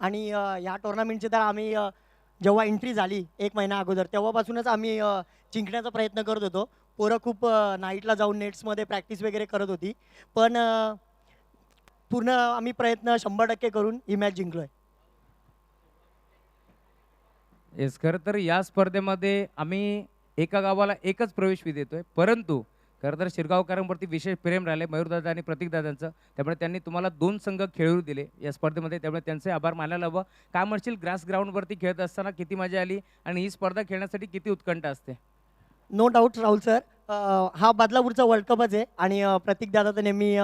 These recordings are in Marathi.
आणि ह्या टुर्नामेंटची तर आम्ही जेव्हा एंट्री झाली 1 महिना अगोदर तेव्हापासूनच आम्ही जिंकण्याचा प्रयत्न करत होतो. पोरं खूप नाईटला जाऊन नेट्समध्ये प्रॅक्टिस वगैरे करत होती. पण पूर्ण आम्ही प्रयत्न 100% करून ही मॅच जिंकलोय. येस, खरं तर या स्पर्धेमध्ये आम्ही एका गावाला एकच प्रवेशफी देतोय. परंतु खरं तर शिरगावकरांवरती विशेष प्रेम राहिले मयूरदादा आणि प्रतीकदादांचं. त्यामुळे त्यांनी तुम्हाला 2 संघ खेळू दिले या स्पर्धेमध्ये. त्यामुळे त्यांचे आभार मानायला हवं. काय म्हणशील ग्रास ग्राउंडवरती खेळत असताना किती मजा आली आणि ही स्पर्धा खेळण्यासाठी किती उत्कंठ असते? No doubt Rahul sir. हा बदलापूरचा वर्ल्ड कपच आहे आणि प्रतीक दादा तर नेहमी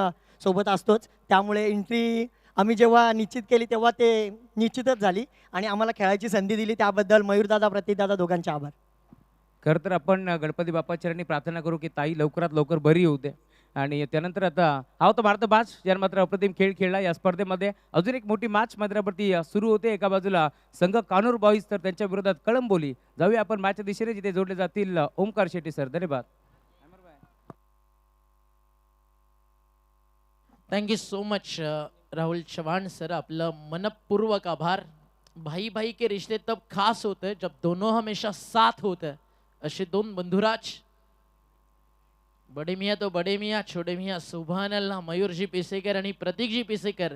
सोबत असतोच. त्यामुळे एंट्री आम्ही जेव्हा निश्चित केली तेव्हा ते निश्चितच झाली आणि आम्हाला खेळायची संधी दिली त्याबद्दल मयूरदादा, प्रतीकदादा दोघांचे आभार. खरं तर आपण गणपती बाप्पाचरणी प्रार्थना करू की ताई लवकरात लवकर बरी होऊ दे. आणि त्यानंतर आता हा तर भारत बाज यानं मात्र अप्रतिम खेळ खेळला या स्पर्धेमध्ये. अजून एक मोठी मॅच मैदानावरती सुरू होते. एका बाजूला संघ कानूर बॉईज तर त्यांच्या विरोधात कळंबोली. जाऊया आपण मॅचच्या दिशेने जिथे जोडले जातील ओमकार शेट्टी सर. धन्यवाद. Thank you so much Rahul Chavan sir, आपलं मनपूर्वक आभार. भाई भाई के रिश्ते तब खास होते हैं जब दोनों हमेशा साथ होते हैं. असे दोन बंधुराज, बडे मियाँ तो बडे मियाँ, छोटे मियाँ सुभान अल्लाह, मयूरजी पिसेकर आणि प्रतीकजी पिसेकर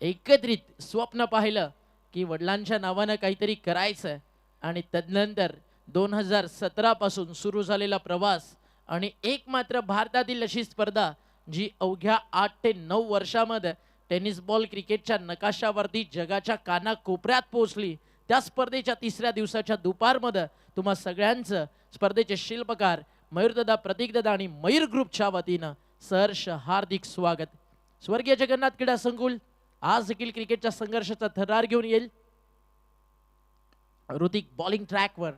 एकत्रित स्वप्न पाहिलं की वडिलांच्या नावानं काहीतरी करायचं आणि तदनंतर 2017 पासून सुरू झालेला प्रवास आणि एक मात्र भारतातील अशी स्पर्धा जी अवघ्या 8 ते 9 वर्षामध्ये टेनिस बॉल क्रिकेटच्या नकाशावरती जगाच्या कानाकोपऱ्यात पोहोचली. त्या स्पर्धेच्या 3ऱ्या दिवसाच्या दुपारमध्ये तुम्हा सगळ्यांचं स्पर्धेचे शिल्पकार मयूरदादा, प्रतीकदादा आणि मयूर ग्रुपच्या वतीनं सहर्ष हार्दिक स्वागत. स्वर्गीय जगन्नाथ क्रीडा संकुल आज देखील क्रिकेटच्या संघर्षाचा थरार घेऊन येईल. ऋतिक बॉलिंग ट्रॅकवर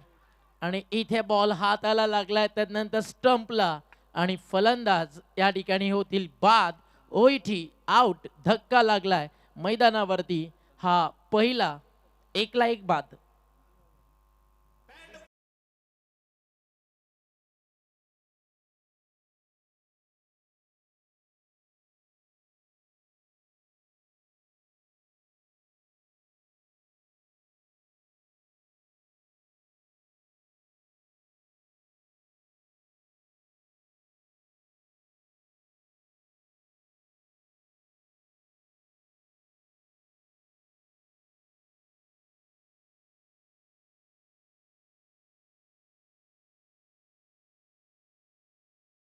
आणि इथे बॉल हाताला लागलाय त्यानंतर स्टंपला आणि फलंदाज या ठिकाणी होतील बाद. ओईटी आउट, धक्का लागलाय मैदानावरती. हा पहिला 1ला 1 बाद.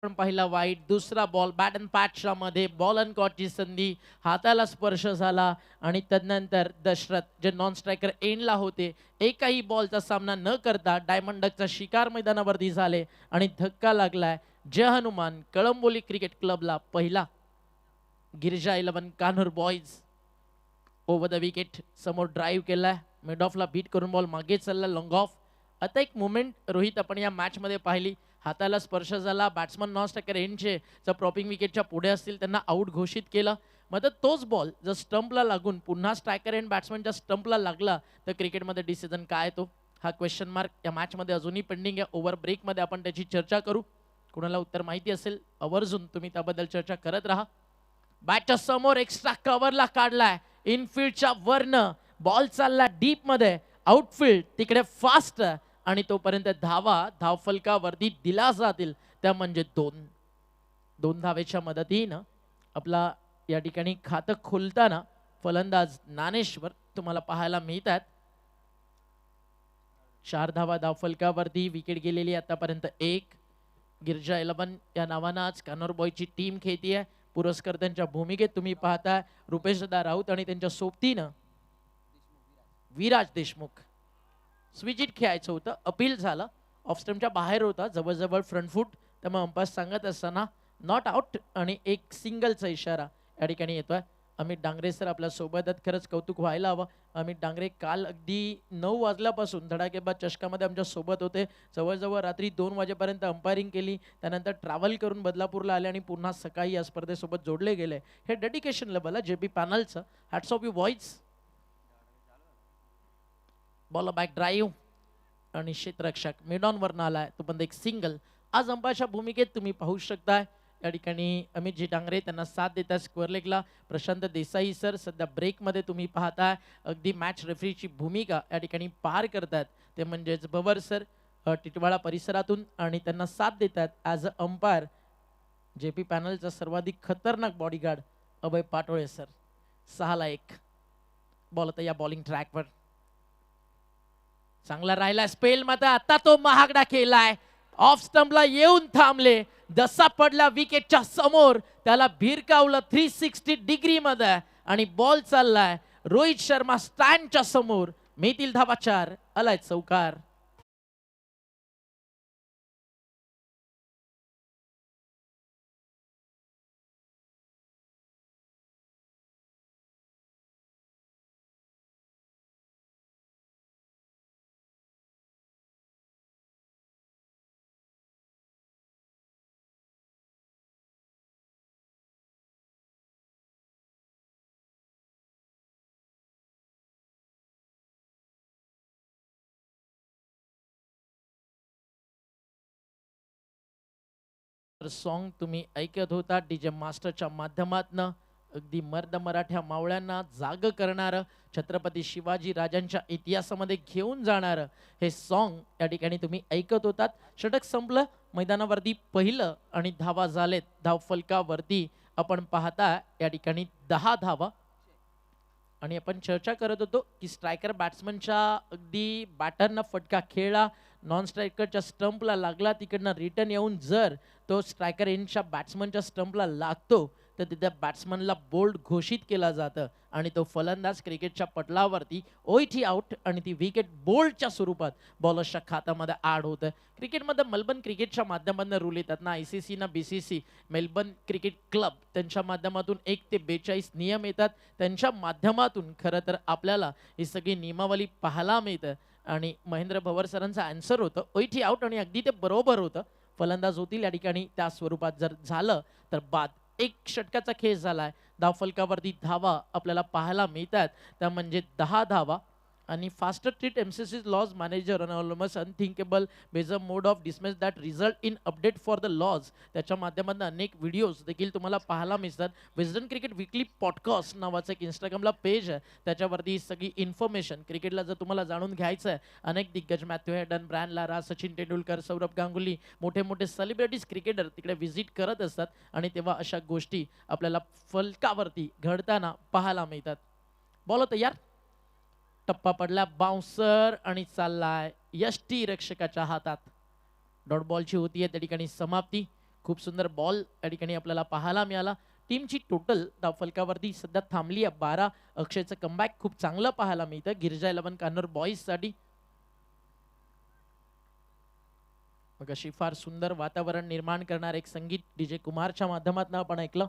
पहिला वाईट, दुसरा बॉल बॅट अँड पॅचच्या मध्ये बॉल अँड कॉटची संधी, हाताला स्पर्श झाला आणि तदनंतर दशरथ जे नॉन स्ट्रायकर एंडला होते एकही बॉलचा सामना न करता डायमंड डकचा शिकार मैदानावरती झाले आणि धक्का लागलाय जय हनुमान कळंबोली क्रिकेट क्लबला. पहिला Girija 11 Kanhur boys over the wicket समोर ड्राईव्ह केलाय, मिड ऑफला बीट करून बॉल मागे चालला लॉंग ऑफ. आता एक मुमेंट रोहित आपण या मॅच मध्ये पाहिली, हाताला स्पर्श झाला, बॅट्समन नॉन स्ट्रायकर एंडचे जर प्रॉपिंग विकेटच्या पुढे असतील त्यांना आउट घोषित केलं. मग तोच बॉल जर स्टंपला लागून पुन्हा स्ट्रायकर एंड बॅट्समनच्या स्टंपला लागला तर क्रिकेटमध्ये डिसिजन काय येतो हा क्वेश्चन मार्क या मॅचमध्ये अजूनही पेंडिंग आहे. ओव्हर ब्रेकमध्ये आपण त्याची चर्चा करू. कुणाला उत्तर माहिती असेल आवर्जून तुम्ही त्याबद्दल चर्चा करत राहा. बॅटच्या समोर एक्स्ट्रा कव्हरला काढलाय, इनफिल्डच्या वरनं बॉल चालला डीप मध्ये, आउटफील्ड तिकडे फास्ट आणि तोपर्यंत धाव फलकावरती दिला जातील त्या म्हणजे 2 धावेच्या मदतीनं आपला या ठिकाणी खातं खोलताना फलंदाज ज्ञानेश्वर तुम्हाला पाहायला मिळतात. 4 धावा धाव फलकावरती, विकेट गेलेली आतापर्यंत 1. गिरजा 11 या नावानं आज कानोर बॉयची टीम खेळतीये. पुरस्कर्त्यांच्या भूमिकेत तुम्ही पाहताय रुपेशदा राऊत आणि त्यांच्या सोबतीनं विराज देशमुख. स्विचिट खेळायचं होतं, अपील झालं, ऑफ स्टंपच्या बाहेर होता, जवळजवळ फ्रंट फूट, त्यामुळे अंपायर सांगत असताना नॉट आउट आणि एक सिंगलचा इशारा या ठिकाणी येतोय. अमित डांगरे सर आपल्या सोबत आहेत, खरंच कौतुक व्हायला हवं. अमित डांगरे काल अगदी 9 वाजल्यापासून धडाकेबाज चषकामध्ये आमच्या सोबत होते. जवळजवळ रात्री 2 वाजेपर्यंत अंपायरिंग केली, त्यानंतर ट्रॅव्हल करून बदलापूरला आले आणि पुन्हा सकाळी या स्पर्धेसोबत जोडले गेले. हे डेडिकेशन लेवल आहे जेपी पॅनलचं. Hats off you boys. Ball back drive आणि क्षेत्ररक्षक मिडॉन वरनं आलाय, तो पण एक सिंगल. आज अंपायरच्या भूमिकेत तुम्ही पाहू शकताय या ठिकाणी अमितजी डांगरे त्यांना साथ देतात स्क्वेअर लेगला. प्रशांत देसाई सर सध्या ब्रेकमध्ये तुम्ही पाहताय अगदी मॅच रेफरीची भूमिका या ठिकाणी पार करतात, ते म्हणजेच भवर सर टिटवाळा परिसरातून, आणि त्यांना साथ देतात ॲज अ अंपायर जेपी पॅनलचा सर्वाधिक खतरनाक बॉडीगार्ड अभय पाटोळे सर. 6-1 बॉल आता या बॉलिंग ट्रॅकवर चांगला राहिला स्पेल, मात्र आता तो महागडा केलाय. ऑफ स्टंपला येऊन थांबले, जसा पडला विकेटच्या समोर त्याला भिरकावलं 360 डिग्री मध्ये आणि बॉल चाललाय रोहित शर्मा स्टँडच्या समोर. मिळतील धावा 4, आलाय चौकार. सॉन्ग तुम्ही ऐकत होता डीजे मास्टरच्या माध्यमातून. अगदी मर्द मराठ्या मावळ्यांना जाग करणारं, छत्रपती शिवाजी राजांच्या इतिहासामध्ये घेऊन जाणारं हे सॉन्ग या ठिकाणी तुम्ही ऐकत होतात. षटक संपलं, मैदानावरती पहिलं आणि धावा झालेत. धाव फलकावरती आपण पाहता या ठिकाणी 10 धावा. आणि आपण चर्चा करत होतो की स्ट्रायकर बॅट्समनच्या अगदी बॅटरनं फटका खेळला, नॉन स्ट्रायकरच्या स्टंपला लागला, तिकडनं रिटर्न येऊन जर तो स्ट्रायकर एंडच्या बॅट्समनच्या स्टंपला लागतो तर त्या बॅट्समनला बोल्ड घोषित केला जातं आणि तो फलंदाज क्रिकेटच्या पटलावरती ओईटी आउट आणि ती विकेट बोल्डच्या स्वरूपात बॉलर्सच्या खात्यामध्ये ॲड होतं. क्रिकेटमध्ये मेलबर्न क्रिकेटच्या माध्यमातून रूल येतात ना, ICC ना BCC मेलबर्न क्रिकेट क्लब त्यांच्या माध्यमातून 1 ते 42 नियम येतात. त्यांच्या माध्यमातून खरं तर आपल्याला ही सगळी नियमावली पाहायला मिळतं आणि महेंद्र भवर सरांचं आन्सर होतं ओईटी आउट आणि अगदी ते बरोबर होतं. फलंदाज होतील या ठिकाणी त्या स्वरूपात जर झालं तर बाद. 1 षटकाचा खेळ झालाय. धावफलकावरती धावा आपल्याला पाहायला मिळतात, त्या म्हणजे 10 धावा. आणि faster treat MCC's laws manager anonymous unthinkable base a mode of dismiss that result in update for the laws. त्याच्या माध्यमातून अनेक व्हिडिओज देखील तुम्हाला पाहायला मिळतात. विजडन क्रिकेट वीकली पॉडकास्ट नावाचं एक इंस्टाग्रामला पेज आहे, त्याच्यावरती ही सगळी इन्फॉर्मेशन क्रिकेटला जर तुम्हाला जाणून घ्यायचं आहे, अनेक दिग्गज Matthew Hayden, bran Lara, Sachin Tendulkar, Saurabh Ganguly, मोठे मोठे सेलिब्रिटीज क्रिकेटर तिकडे व्हिजिट करत असतात आणि तेव्हा अशा गोष्टी आपल्याला फलकावरती घडताना पाहायला मिळतात. बॉल तयार, टप्पा पडला, बाउन्सर आणि चाललाय यष्टी रक्षकाच्या हातात. डॉट बॉलची होतीये त्या ठिकाणी समाप्ती. खूप सुंदर बॉल या ठिकाणी आपल्याला पाहायला मिळाला. टीमची टोटल धावफलकावरती सध्या थांबली आहे 12. अक्षयचं कमबॅक खूप चांगलं पाहायला मिळतं गिरिजा 11 कान्नूर बॉईज साठी. मग अशी फार सुंदर वातावरण निर्माण करणार एक संगीत डीजे कुमारच्या माध्यमातून आपण ऐकलं.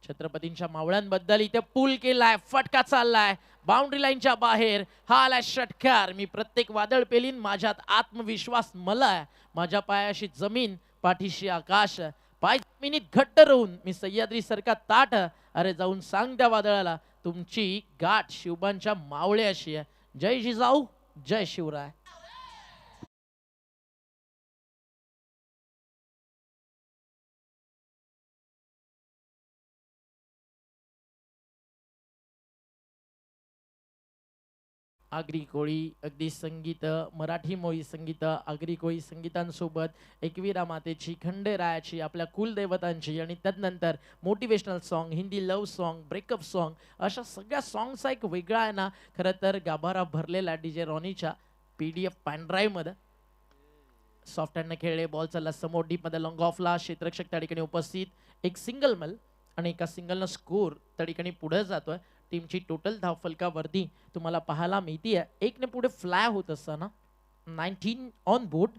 छत्रपतींच्या मावळ्यांबद्दल इथे पूल केलाय, फटका चाललाय बाउंड्री लाईनच्या बाहेर. हा आलाय षटकार. मी प्रत्येक वादळ पेलीन, माझ्यात आत्मविश्वास मला, माझ्या पायाशी जमीन, पाठीशी आकाश, पाय जमिनीत घट्ट राहून मी सह्याद्री सारखा ताट. अरे जाऊन सांग त्या वादळाला तुमची गाठ शिवबांच्या मावळ्याशी आहे. जय जिजाऊ, जय शिवराय. आगरी कोळी अगदी संगीत, मराठी मोळी संगीत, आगरी कोळी संगीतांसोबत एकविरा मातेची, खंडेरायाची, आपल्या कुलदेवतांची आणि त्यानंतर motivational song, Hindi love song, breakup song, अशा सगळ्या सॉन्गचा एक वेगळा आहे ना खरं तर गाभारा भरलेला डीजे रॉनीच्या PDF पॅन ड्राईव्हमध्ये. सॉफ्ट हँडने खेळले, बॉल चालला समोर डीपमध्ये लॉंग ऑफला. क्षेत्ररक्षक त्या ठिकाणी उपस्थित. एक सिंगल मल आणि एका सिंगलनं स्कोर त्या ठिकाणी पुढे जातोय. टीमची टोटल धावफलकावरती तुम्हाला पाहायला मिळतीये 1 ने पुढे फ्लाय होत असताना 19 ऑन बोर्ड.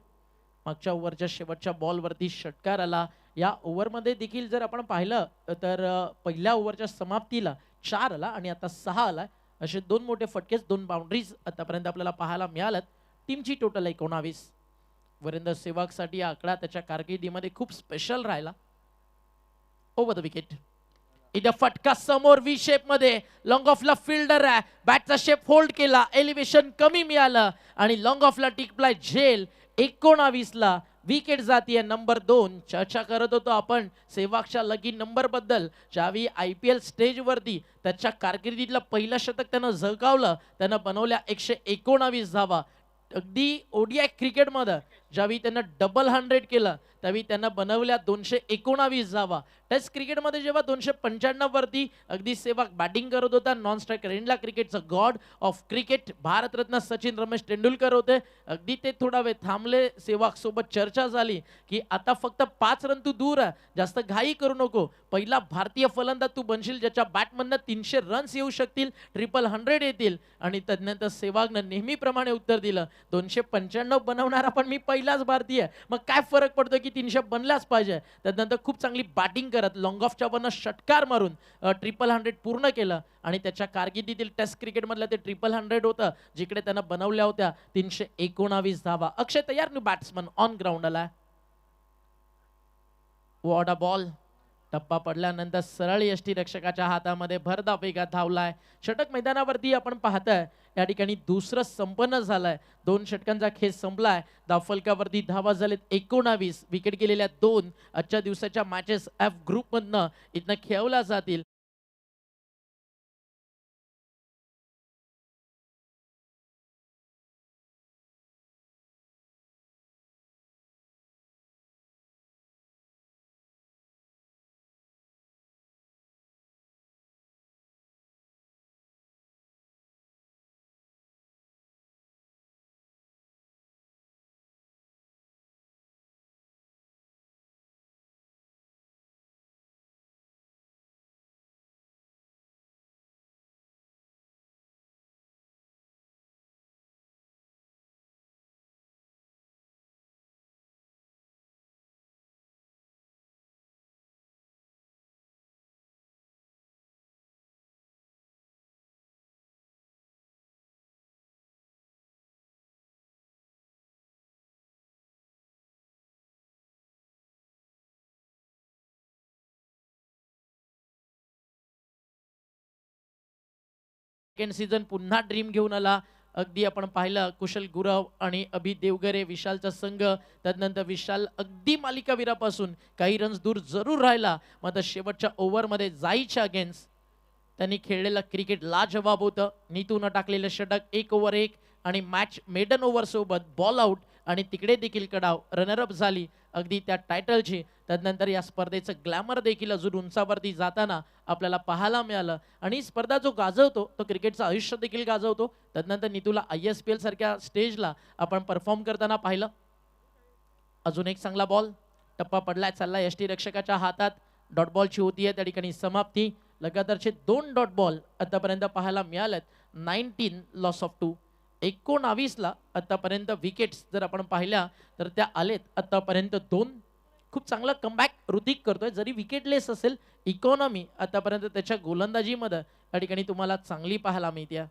मागच्या ओव्हरच्या शेवटच्या बॉलवरती षटकार आला. या ओव्हरमध्ये देखील जर आपण पाहिलं तर पहिल्या ओव्हरच्या समाप्तीला 4 आला आणि आता 6 आला. असे 2 मोठे फटकेच, 2 बाउंड्रीज आतापर्यंत आपल्याला पाहायला मिळाल्यात. टीमची टोटल 19. वीरेंद्र सेवागसाठी आकडा त्याच्या कारकिर्दीमध्ये खूप स्पेशल राहिला. Over the wicket. इथं फटका समोर V शेप मध्ये. लॉंग ऑफला फिल्डर आहे, बॅटचा शेप होल्ड केला, एलिव्हेशन कमी मिळालं आणि लॉंग ऑफला टिकप्लाय झेल. 19 ला विकेट जातीये नंबर 2. चर्चा करत होतो आपण सेवागच्या लकी नंबर बद्दल. ज्यावेळी IPL स्टेजवरती त्याच्या कारकिर्दीतलं पहिलं शतक त्यानं झळकावलं, त्यानं बनवल्या 119 धावा. अगदी ODI क्रिकेटमध्ये ज्यावेळी त्यानं डबल 100 केलं त्यावेळी त्यांना बनवल्या 219 धावा. टेस्ट क्रिकेटमध्ये जेव्हा 295 वरती अगदी सेवाग बॅटिंग करत होता, नॉन स्ट्रायकर एंडला क्रिकेटचं God of cricket Bharat Ratna Sachin Ramesh Tendulkar होते. अगदी ते थोडा वेळ थांबले, सेवाग सोबत चर्चा झाली की आता फक्त 5 रन तू दूर आहे, जास्त घाई करू नको. पहिला भारतीय फलंदाज तू बनशील ज्याच्या बॅटमधनं 300 रन्स येऊ शकतील, 100 येतील. आणि तदनंतर सेवागनं नेहमीप्रमाणे उत्तर दिलं, 295 बनवणारा पण मी पहिलाच भारतीय, मग काय फरक पडतो की 300 बनल्याच पाहिजे. त्यानंतर खूप चांगली बॅटिंग करत लॉंग ऑफच्या वरनं षटकार मारून 100 पूर्ण केलं. आणि त्याच्या कारकिर्दीतील टेस्ट क्रिकेटमधलं ते 100 होतं जिकडे त्यानं बनवल्या होत्या 319 धावा. अक्षय तयार न्यू बॅट्समन ऑन ग्राउंड आला. What a ball. टप्पा पडल्यानंतर सरळ यष्टीरक्षकाच्या हातामध्ये भरधाव वेगात धावलाय. षटक मैदानावरती आपण पाहताय या ठिकाणी दुसरं संपन्न झालंय. 2 षटकांचा खेळ संपलाय. धावफलकावरती धावा झालेत 19. विकेट गेलेल्या 2. आजच्या दिवसाच्या मॅचेस F ग्रुप मधनं इथनं खेळवल्या जातील. सेकंड सीझन पुन्हा ड्रीम घेऊन आला. अगदी आपण पाहिलं कुशल गुरव आणि अभि देवगरे विशालचा संघ. त्यानंतर विशाल अगदी मालिकावीरापासून काही रन्स दूर जरूर राहिला, मात्र शेवटच्या ओव्हरमध्ये जाईच्या अगेन्स्ट त्यांनी खेळलेलं क्रिकेट लाजवाब होतं. नीतून टाकलेलं षटक 1 ओव्हर 1 आणि मॅच मेडन ओव्हर सोबत बॉल आउट आणि तिकडे देखील कडाव रनरअप झाली अगदी त्या टायटलची. त्यानंतर या स्पर्धेचं ग्लॅमर देखील अजून उंचावरती जाताना आपल्याला पाहायला मिळालं. आणि स्पर्धा जो गाजवतो तो क्रिकेटचं आयुष्य देखील गाजवतो. त्यानंतर नीतूला ISPL सारख्या स्टेजला आपण परफॉर्म करताना पाहिलं. अजून एक चांगला बॉल. टप्पा पडलाय, चालला यष्टीरक्षकाच्या हातात. डॉट बॉलची होतीये त्या ठिकाणी समाप्ती. लगातारचे 2 डॉट बॉल आतापर्यंत पाहायला मिळालेत. 19 लॉस ऑफ 2. 19ला आतापर्यंत विकेट्स जर आपण पाहिल्या तर त्या आलेत आतापर्यंत 2. खूप चांगला कमबॅक ऋतिक करतोय. जरी विकेटलेस असेल, इकॉनॉमी आतापर्यंत त्याच्या गोलंदाजीमध्ये या ठिकाणी तुम्हाला चांगली पाहायला मिळते.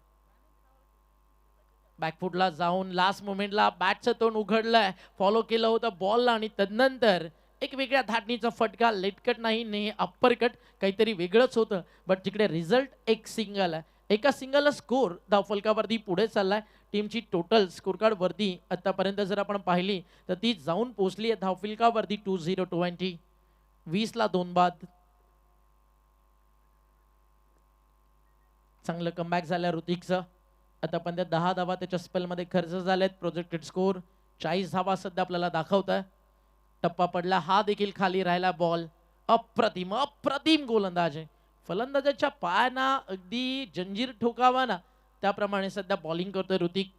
बॅकफुटला जाऊन लास्ट मोमेंटला बॅटचं तोंड उघडलंय, फॉलो केलं होतं बॉलला आणि तदनंतर एक वेगळ्या धाटणीचा फटका. लेटकट नाही, अप्पर कट, काहीतरी वेगळंच होतं. बट जिकडे रिझल्ट एक सिंगल आहे, एका सिंगलला स्कोर धावफलकावरती पुढे चाललाय. टीमची टोटल स्कोर कार्ड वरती आतापर्यंत जर आपण पाहिली तर ती जाऊन पोहोचली आहे धावफलकावरती 20-20. 20ला 2 बाद. चांगलं कमबॅक झालं ऋतिकचं. आतापर्यंत 10 धावा त्याच्या स्पेलमध्ये खर्च झालेत. प्रोजेक्टेड स्कोर 40 धावा सध्या आपल्याला दाखवत आहे. टप्पा पडला, हा देखील खाली राहिला बॉल. अप्रतिम गोलंदाज आहे. फलंदाजाच्या पायांना अगदी जंजीर ठोकावा ना त्याप्रमाणे सध्या बॉलिंग करतोय ऋतिक.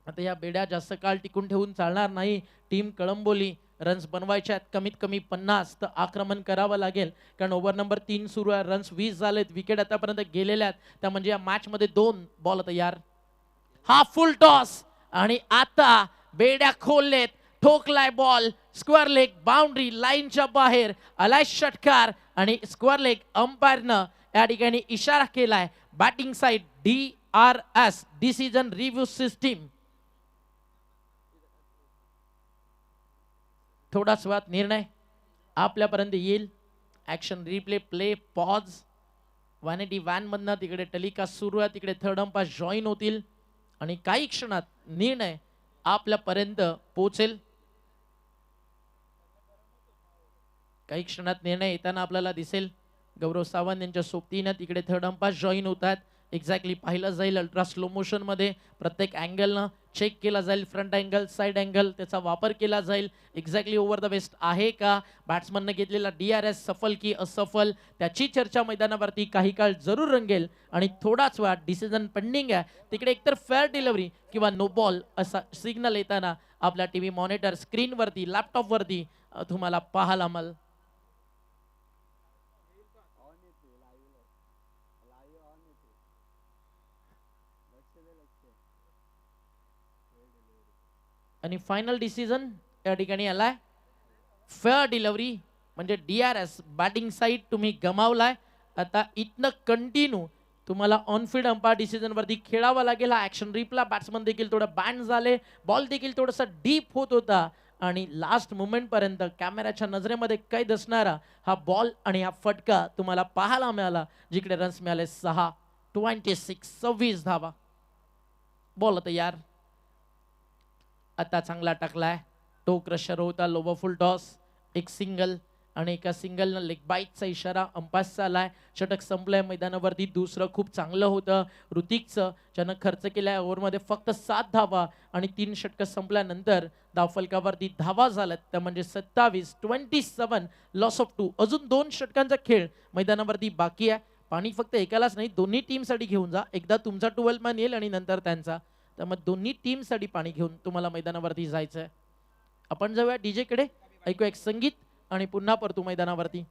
आता या बेड्या जास्त काळ टिकून ठेवून चालणार नाही. टीम कळंबोली. रन्स बनवायचे आहेत कमीत कमी 50, तर आक्रमण करावं लागेल कारण ओव्हर नंबर 3 सुरू आहे. रन्स 20 झालेत. विकेट आतापर्यंत गेलेल्या आहेत. त्या म्हणजे या मॅच मध्ये 2 बॉल तयार. हा फुल टॉस आणि आता बेड्या खोललेत. ठोकलाय बॉल, स्क्वेअर लेग, बाउंड्री लाईनच्या बाहेर आलाय षटकार आणि स्क्वेअर लेग. अंपायरनं या ठिकाणी इशारा केलाय. Batting side DRS decision review system. थोडाच वेळात निर्णय आपल्यापर्यंत येईल. Action replay, play, pause. Vanity van मधनं तिकडे टेलिकास्ट सुरू आहे. तिकडे थर्ड अंपायर जॉईन होतील आणि काही क्षणात निर्णय आपल्यापर्यंत पोहोचेल. काही क्षणात निर्णय येताना आपल्याला दिसेल. गौरव सावंत यांच्या सोबतीनं तिकडे थर्ड अंपायर जॉईन होतात. एक्झॅक्टली पाहिलं जाईल अल्ट्रा स्लो मोशन मध्ये, प्रत्येक अँगलनं चेक केला जाईल. फ्रंट अँगल, साइड अँगल त्याचा वापर केला जाईल. एक्झॅक्टली ओव्हर द बेस्ट आहे का, बॅट्समनने घेतलेला DRS सफल की असफल, त्याची चर्चा मैदानावरती काही काळ जरूर रंगेल. आणि थोडाच वेळात डिसिजन पेंडिंग आहे. तिकडे एकतर फेअर डिलिव्हरी किंवा नो बॉल असा सिग्नल येताना आपल्या टीव्ही मॉनिटर स्क्रीनवरती, लॅपटॉपवरती तुम्हाला पाहायला मिळेल. आणि फायनल डिसिजन या ठिकाणी आलाय फेअर डिलिव्हरी, म्हणजे DRS बॅटिंग साईड तुम्ही गमावलाय. आता इथनं कंटिन्यू तुम्हाला ऑन फील्ड अंपायर डिसिजन वरती खेळावा लागेल. हा ऍक्शन रिप्ला बॅट्समन देखील थोडं बँड झाले, बॉल देखील थोडासा डीप होत होता आणि लास्ट मोमेंट पर्यंत कॅमेऱ्याच्या नजरेमध्ये कैद असणारा हा बॉल आणि हा फटका तुम्हाला पाहायला मिळाला, जिकडे रन्स मिळाले 6. 26 धावा. बॉल तयार. आता चांगला टाकलाय, टो क्रशर होता, लोवर फुल टॉस, एक सिंगल आणि एका सिंगलनं लेग बाईटचा इशारा अंपायरचा आलाय. षटक संपलंय मैदानावरती. दुसरं खूप चांगलं होतं ऋतिकचं, ज्यानं खर्च केलाय ओव्हरमध्ये फक्त 7 धावा आणि 3 षटकं संपल्यानंतर धावफलकावरती धावा झाल्यात, त्या म्हणजे 27 लॉस ऑफ 2. अजून 2 षटकांचा खेळ मैदानावरती बाकी आहे. पाणी फक्त एकालाच नाही, दोन्ही टीमसाठी घेऊन जा. एकदा तुमचा 12 मॅन येईल आणि नंतर त्यांचा, त्यामुळे दोन्ही टीमसाठी पाणी घेऊन तुम्हाला मैदानावरती जायचं आहे. आपण जाऊया DJ कडे, ऐकू एक संगीत आणि पुन्हा परतू मैदानावरती.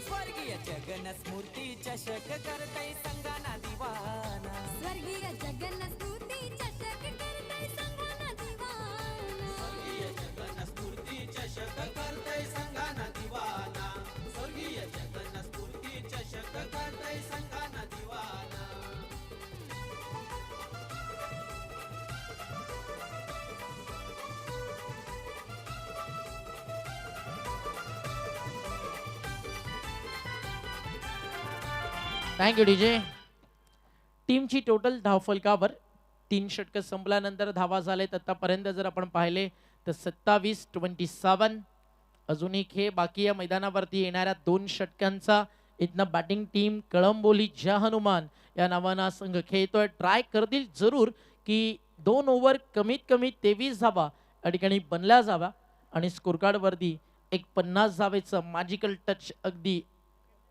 स्वर्गीय जगन स्मृती चषक करतै संगाना दिवाना. स्वर्गीय जगन स्मृती चषक करतै संगाना दिवाना. स्वर्गीय जगन स्मृती चषक करतै संगाना दिवाना. स्वर्गीय जगन स्मृती चषक करतै संगाना दिवाना. Thank you DJ. टीमची टोटल धावफलकावर 3 षटकं संपल्यानंतर धावा झालेत आतापर्यंत जर आपण पाहिले तर 27. अजूनही खेळ बाकी या मैदानावरती येणाऱ्या 2 षटकांचा. इथनं बॅटिंग टीम कळंबोली जय हनुमान या नावानं हा संघ खेळतोय. ट्राय करतील जरूर की 2 ओव्हर कमीत कमी 23 धावा या ठिकाणी बनल्या जाव्या आणि स्कोरकार्डवरती एक 50 धावेचं मॅजिकल टच अगदी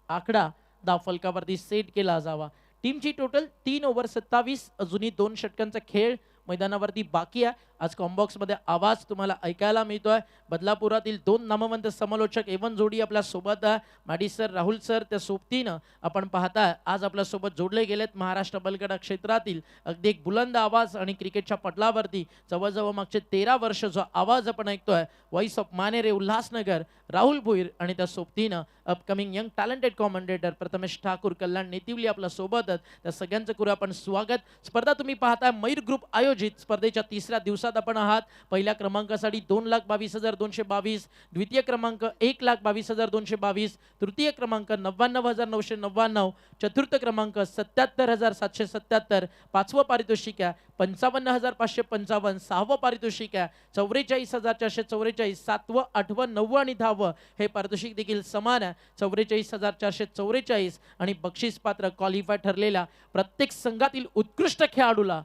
आकडा धावफलकावरती सेट केला जावा. टीमची टोटल 3 ओव्हर 27. अजूनही 2 षटकांचा खेळ मैदानावरती बाकी आहे. आज कॉम्बॉक्स मध्ये आवाज तुम्हाला ऐकायला मिळतोय. बदलापुरातील 2 नामवंत समालोचक एवन जोडी आपल्या सोबत आहे. माडी सर, राहुल सर, त्या सोबतीनं आपण पाहताय आज आपल्या सोबत जोडले गेलेत महाराष्ट्र बलगडा क्षेत्रातील अगदी एक बुलंद आवाज आणि क्रिकेटच्या पटलावरती जवळजवळ मागचे 13 वर्ष जो आवाज आपण ऐकतोय, व्हॉइस ऑफ मानेरे उल्हासनगर, राहुल भोईर आणि त्या सोबतीनं upcoming young talented commentator Prathamesh Thakur, Kalyan Netivali आपल्या सोबतच. त्या सगळ्यांचं करू आपण स्वागत. स्पर्धा तुम्ही पाहताय मयूर ग्रुप आयोजित स्पर्धेच्या 3ऱ्या दिवसात आपण आहात. पहिल्या क्रमांकासाठी 2,22,222, द्वितीय क्रमांक 1,22,222, तृतीय क्रमांक 99,999, चतुर्थ क्रमांक 77,777, पाचवं पारितोषिक आहे 55,555, सहावं पारितोषिक आहे 44,444, सातवं, 8वं, 9वं आणि 10वं हे पारितोषिक देखील समान आहे 44,444. आणि बक्षीस पात्र क्वालिफाय ठरलेल्या प्रत्येक संघातील उत्कृष्ट खेळाडूला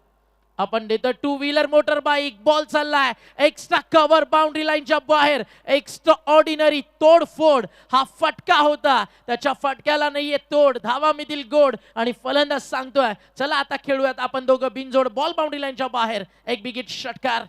आपण देतो 2 व्हीलर मोटर बाईक. बॉल चाललाय एक्स्ट्रा कव्हर बाउंड्री लाईनच्या बाहेर. एक्स्ट्रा ऑर्डिनरी तोडफोड हा फटका होता, त्याच्या फटक्याला नाहीये तोड. धावा मितील गोड आणि फलंदाज सांगतोय चला आता खेळूयात आपण दोघं बिनजोड. बॉल बाउंड्री लाईनच्या बाहेर, एक बिगिट षटकार.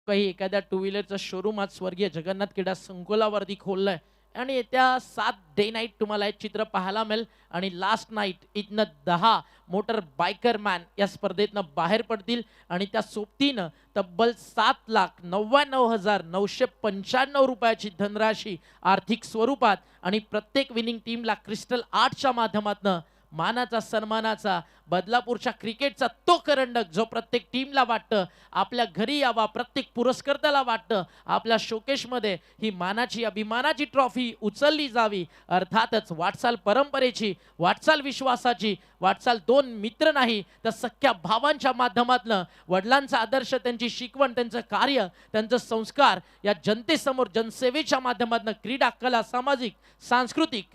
काही एखाद्या 2 व्हीलरचं शोरूम आज स्वर्गीय जगन्नाथ क्रीडा संकुलावरती खोललंय आणि येत्या 7 डे नाईट तुम्हाला हे चित्र पाहायला मिळेल. आणि लास्ट नाईट इथनं 10 मोटर बायकर मॅन या स्पर्धेतनं बाहेर पडतील आणि त्या सोबतीनं तब्बल 7,99,995 रुपयाची धनराशी आर्थिक स्वरूपात आणि प्रत्येक विनिंग टीमला क्रिस्टल आर्टच्या माध्यमातून मानाचा सन्मानाचा बदलापूरच्या क्रिकेटचा तो करंडक जो प्रत्येक टीमला वाटतं आपल्या घरी यावा, प्रत्येक पुरस्कर्त्याला वाटतं आपल्या शोकेशमध्ये ही मानाची अभिमानाची ट्रॉफी उचलली जावी. अर्थातच वाटचाल परंपरेची, वाटचाल विश्वासाची, वाटचाल दोन मित्र नाही तर सख्या भावांच्या माध्यमातनं वडिलांचा आदर्श, त्यांची शिकवण, त्यांचं कार्य, त्यांचं संस्कार या जनतेसमोर जनसेवेच्या माध्यमातून क्रीडा, कला, सामाजिक, सांस्कृतिक,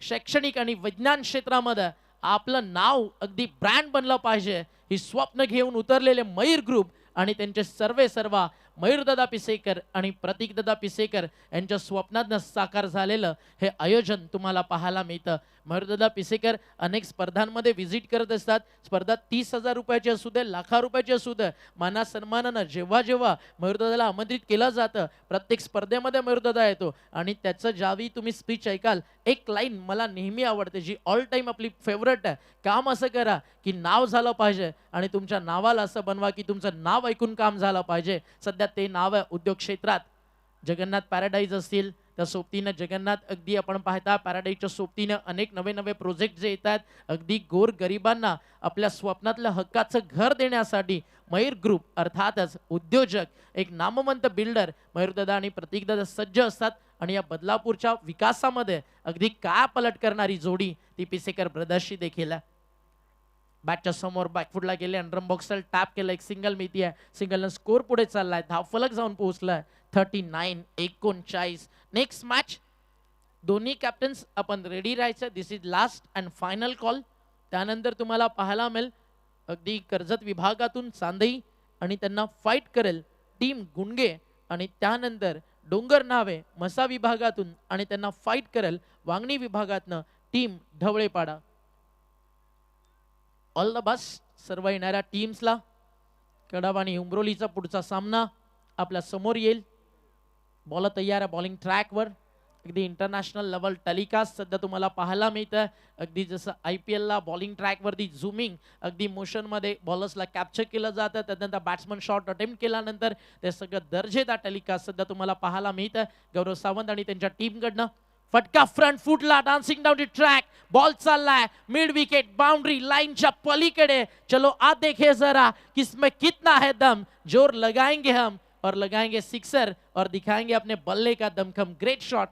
शैक्षणिक आणि विज्ञान क्षेत्रामध्ये आपलं नाव अगदी ब्रँड बनलं पाहिजे ही स्वप्न घेऊन उतरलेले मयूर ग्रुप आणि त्यांचे सर्व मयूरदादा पिसेकर आणि प्रतीकदादा पिसेकर यांच्या स्वप्नातनं साकार झालेलं हे आयोजन तुम्हाला पाहायला मिळतं. मयूरदादा पिसेकर अनेक स्पर्धांमध्ये व्हिजिट करत असतात. स्पर्धा 30,000 रुपयाची असू दे, लाखा रुपयाची असू दे, माना सन्मानानं जेव्हा जेव्हा मयूरदादाला आमंत्रित केलं जातं प्रत्येक स्पर्धेमध्ये मयूरदादा येतो आणि त्याचं ज्यावेळी तुम्ही स्पीच ऐकाल एक लाईन मला नेहमी आवडते जी ऑल टाईम आपली फेवरेट आहे. काम असं करा की नाव झालं पाहिजे आणि तुमच्या नावाला असं बनवा की तुमचं नाव ऐकून काम झालं पाहिजे. सध्या ते नाव आहे उद्योग क्षेत्रात. जगन्नाथ पॅराडाईज असतील त्या सोबतीनं जगन्नाथ अगदी आपण पाहता पॅराडाईजच्या सोबतीनं अनेक नवे नवे प्रोजेक्ट जे येतात अगदी गोर गरिबांना आपल्या स्वप्नातलं हक्काचं घर देण्यासाठी मयूर ग्रुप अर्थातच उद्योजक एक नामवंत बिल्डर मयूरदादा आणि प्रतीकदादा सज्ज असतात आणि या बदलापूरच्या विकासामध्ये अगदी काय पलट करणारी जोडी ती पिसेकर ब्रदर्सची देखील आहे. बॅटच्या समोर बॅकफुटला गेले, अंडरम बॉक्सला टॅप केलं, एक सिंगल मिळती आहे. सिंगलनं स्कोर पुढे चाललाय, धावफलक जाऊन पोहोचलाय 39-39. नेक्स्ट मॅच दोन्ही कॅप्टन्स आपण रेडी राहायचं. This is last and final call. त्यानंतर तुम्हाला पाहायला मिळेल अगदी कर्जत विभागातून चांदई आणि त्यांना फाईट करेल टीम गुंडगे आणि त्यानंतर डोंगर नावे मसा विभागातून आणि त्यांना फाईट करेल वांगणी विभागातनं team Dhavlepada. All the best सर्व येणाऱ्या टीम्सला. कडाव आणि उमरोलीचा पुढचा सामना आपल्या समोर येईल. बॉल तयार आहे बॉलिंग ट्रॅकवर. अगदी इंटरनॅशनल लेवल टेलिकास्ट सध्या तुम्हाला पाहायला मिळतं. अगदी जसं IPL ला बॉलिंग ट्रॅकवरती झुमिंग अगदी मोशनमध्ये बॉलर्सला कॅप्चर केलं जातं. त्यानंतर बॅट्समन शॉट अटेम्प्ट केल्यानंतर ते सगळं दर्जेदार टेलिकास्ट सध्या तुम्हाला पाहायला मिळतं. गौरव सावंत आणि त्यांच्या टीमकडनं फटका फ्रंट फुटला, dancing down the track, ball चाललाय मिड विकेट बाउंड्री लाइनच्या पलीकडे. चलो आज देखे जरा किसमें कितना है दम, जोर लगाएंगे हम और लगाएंगे सिक्सर और दिखाएंगे अपने बल्ले का दमखम. Great shot.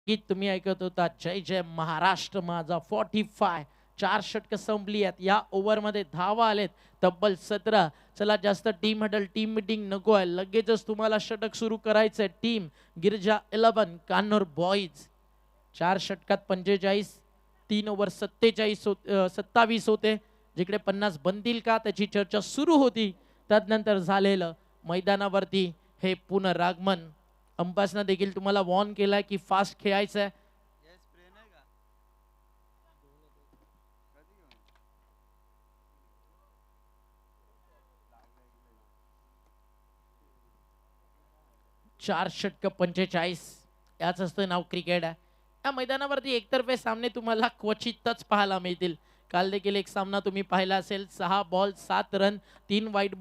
गीत तुम्ही ऐकत होता जय जय महाराष्ट्र माझा 45. 4 षटक संपली आहेत. या ओव्हरमध्ये धावा आलेत तब्बल 17. चला जास्त टीम हडल टीम मीटिंग नको आहे. लगेचच तुम्हाला षटक सुरू करायचंय. टीम गिरजा 11 कान्होर बॉईज 4 षटकात 45. 3 ओव्हर 27 होते. जिकडे 50 बनतील का त्याची चर्चा सुरू होती. त्यानंतर झालेलं मैदानावरती हे पुनरागमन. अंपायर्सनं देखील तुम्हाला वॉर्न केलाय की फास्ट खेळायचं आहे. चार षटक 45 याच असतं नाव क्रिकेट आहे. या मैदानावरती एकतर्फे सामने तुम्हाला क्वचितच पाहायला मिळतील. काल देखील एक सामना तुम्ही पाहिला असेल. 6 बॉल 7 रन, 3 व्हाईट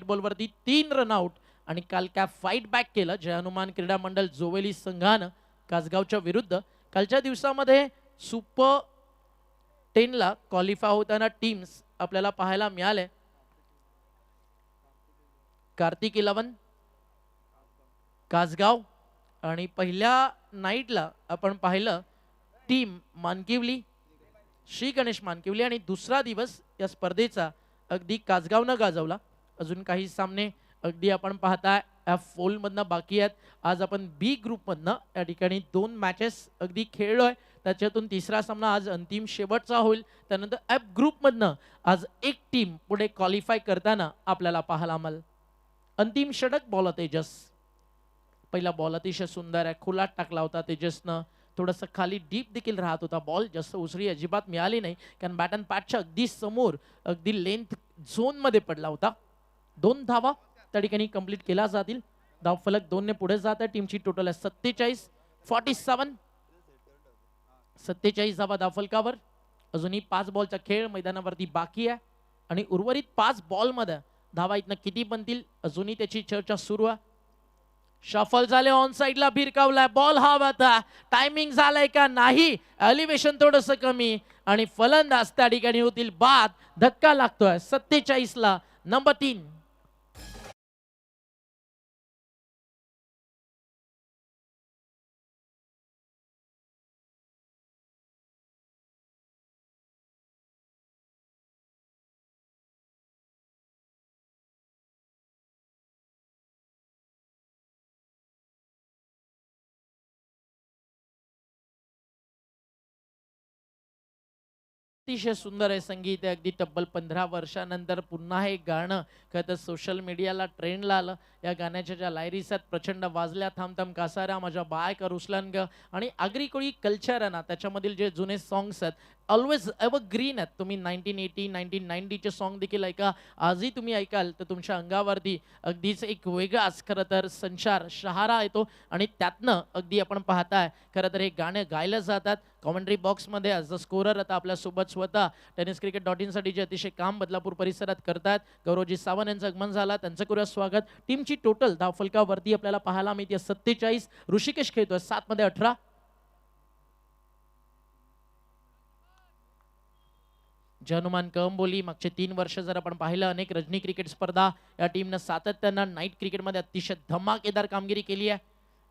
बॉल वरती 3 रन आउट. आणि काल काय फाईट बॅक केलं जय हनुमान क्रीडा मंडळ जोवेली संघानं कासगावच्या विरुद्ध. कालच्या दिवसामध्ये सुपर 10 ला क्वालिफाय होताना टीम्स आपल्याला पाहायला मिळाले. कार्तिक 11 कासगाव आणि पहिल्या नाईटला आपण पाहिलं टीम मानकिवली श्री गणेश मानकिवली आणि दुसरा दिवस या स्पर्धेचा अगदी कासगावनं गाजवला. अजून काही सामने अगदी आपण पाहताय F4 मधनं बाकी आहेत. आज आपण B ग्रुप मधनं या ठिकाणी 2 मॅचेस अगदी खेळलोय. त्याच्यातून तिसरा सामना आज अंतिम शेवटचा होईल. त्यानंतर F ग्रुप मधनं आज एक टीम पुढे क्वालिफाय करताना आपल्याला पाहायला मिळेल. अंतिम षटक बॉल तेजस. पहिला बॉल अतिशय सुंदर आहे, खुलात टाकला होता तेजसनं. थोडंसं खाली डीप देखील राहत होता बॉल. जास्त उसरी अजिबात मिळाली नाही कारण बॅट अँड पॅटच्या अगदी समोर अगदी लेंथ झोन मध्ये पडला होता. 2 धावा त्या ठिकाणी कंप्लीट केला जातील. धावफलक 2 ने पुढे जात आहे. टीमची टोटल आहे 47 धावा धावफलकावर. अजूनही 5 बॉलचा खेळ मैदानावरती बाकी आहे आणि उर्वरित 5 बॉलमध्ये धावा इथनं किती बनतील अजूनही त्याची चर्चा सुरू आहे. शफल झाले, ऑन साइडला भिरकावलाय बॉल, हा आता टायमिंग झालाय का नाही, एलिव्हेशन थोडंसं कमी आणि फलंदाज त्या ठिकाणी होतील बाद. धक्का लागतोय 47 ला, नंबर 3. अतिशय सुंदर आहे संगीत आहे. अगदी तब्बल 15 वर्षानंतर पुन्हा हे गाणं खरं तर सोशल मीडियाला ट्रेंडला आलं. या गाण्याच्या ज्या लायरीस आहेत प्रचंड वाजल्या, थांब थांब कासारा, माझ्या बाय का रुसलान ग आणि आगरी कोळी कल्चर आहे ना, त्याच्यामधील जे जुने सॉंग्स आहेत ऑलवेज एव्हर ग्रीन आहेत. तुम्ही 1980 1990चे सॉन्ग देखील ऐका, आजही तुम्ही ऐकाल तर तुमच्या अंगावरती अगदीच एक वेगळाच खरं तर संचार शहारा येतो आणि त्यातनं अगदी आपण पाहताय खरं तर हे गाणे गायलं जातात. कॉमेंट्री बॉक्समध्ये ॲज अ स्कोरर आता आपल्यासोबत स्वतः tenniscricket.in साठी जे अतिशय काम बदलापूर परिसरात करतात गौरवजी सावंत यांचं आगमन झाला, त्यांचं करूया स्वागत. टीमची टोटल धावफलकावरती आपल्याला पाहायला मिळते 47. ऋषिकेश खेळतोय 7 मध्ये 18. हनुमान कंबोली मागचे 3 वर्ष जर आपण पाहिलं अनेक रजनी क्रिकेट स्पर्धा या टीमनं सातत्यानं नाईट क्रिकेटमध्ये अतिशय धमाकेदार कामगिरी केली आहे.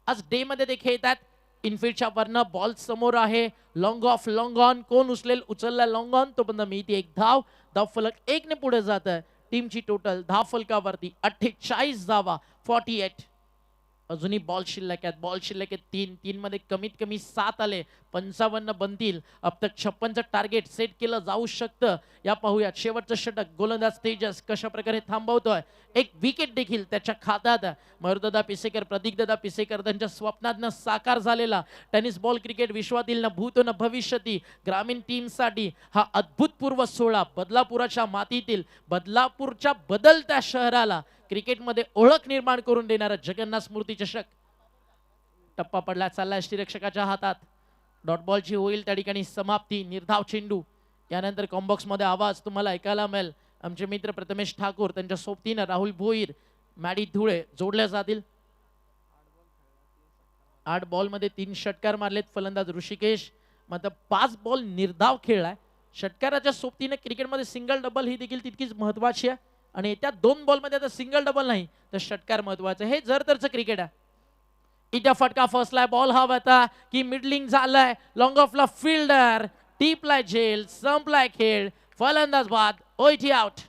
आज डे मध्ये देखील येतात. इनफिल्डच्या वरनं बॉल समोर आहे, लॉंग ऑफ लॉंग ऑन, कोण उचलेल, उचलला लॉंग ऑन, तो पण मिळते एक धाव. धावफलक 1 ने पुढे जात आहे. टीमची टोटल धावफलकावरती 48 धावा 48. अजूनही बॉल शिल्लक आहेत, बॉल शिल्लक आहेत 3 मध्ये कमीत कमी 7 आले, 55 बनतील. अब तक 56चं टार्गेट सेट केलं जाऊ शकतं. या पाहूयात शेवटचं षटक गोलंदाज तेजस कशा प्रकारे थांबवतोय. एक विकेट देखील त्याच्या खात्यात. मयूरदादा पिसेकर, प्रतीकदादा पिसेकर त्यांच्या स्वप्नातनं साकार झालेला टेनिस बॉल क्रिकेट विश्वातील न भूत न भविष्यती ग्रामीण टीमसाठी हा अद्भुतपूर्व सोहळा बदलापुराच्या मातीतील बदलापूरच्या बदलत्या शहराला क्रिकेटमध्ये ओळख निर्माण करून देणारा जगन्नाथ स्मृती चषक. टप्पा पडला, चालला यष्टीरक्षकाच्या हातात. डॉट बॉलची होईल त्या ठिकाणी समाप्ती. निर्धाव चेंडू. यानंतर कॉम्बॉक्स मध्ये आवाज तुम्हाला ऐकायला मिळेल. आमचे मित्र प्रथमेश ठाकूर त्यांच्या सोबतीनं राहुल भोईर, मॅडी धुळे जोडल्या जातील. 8 बॉल मध्ये 3 षटकार मारलेत फलंदाज ऋषिकेश. मात्र 5 बॉल निर्धाव खेळलाय. षटकाराच्या सोबतीने क्रिकेटमध्ये सिंगल डबल ही देखील तितकीच महत्वाची आहे आणि त्या 2 बॉल मध्ये आता सिंगल डबल नाही तर षटकार महत्वाचं. हे जर तरचं क्रिकेट आहे. इटा फटका फसलाय, बॉल हवा आता की मिडलिंग झालाय, लॉंग ऑफला फिल्डर, टीपलाय झेल, संपलाय खेळ, फलंदाज बाद, ओईटी आउट.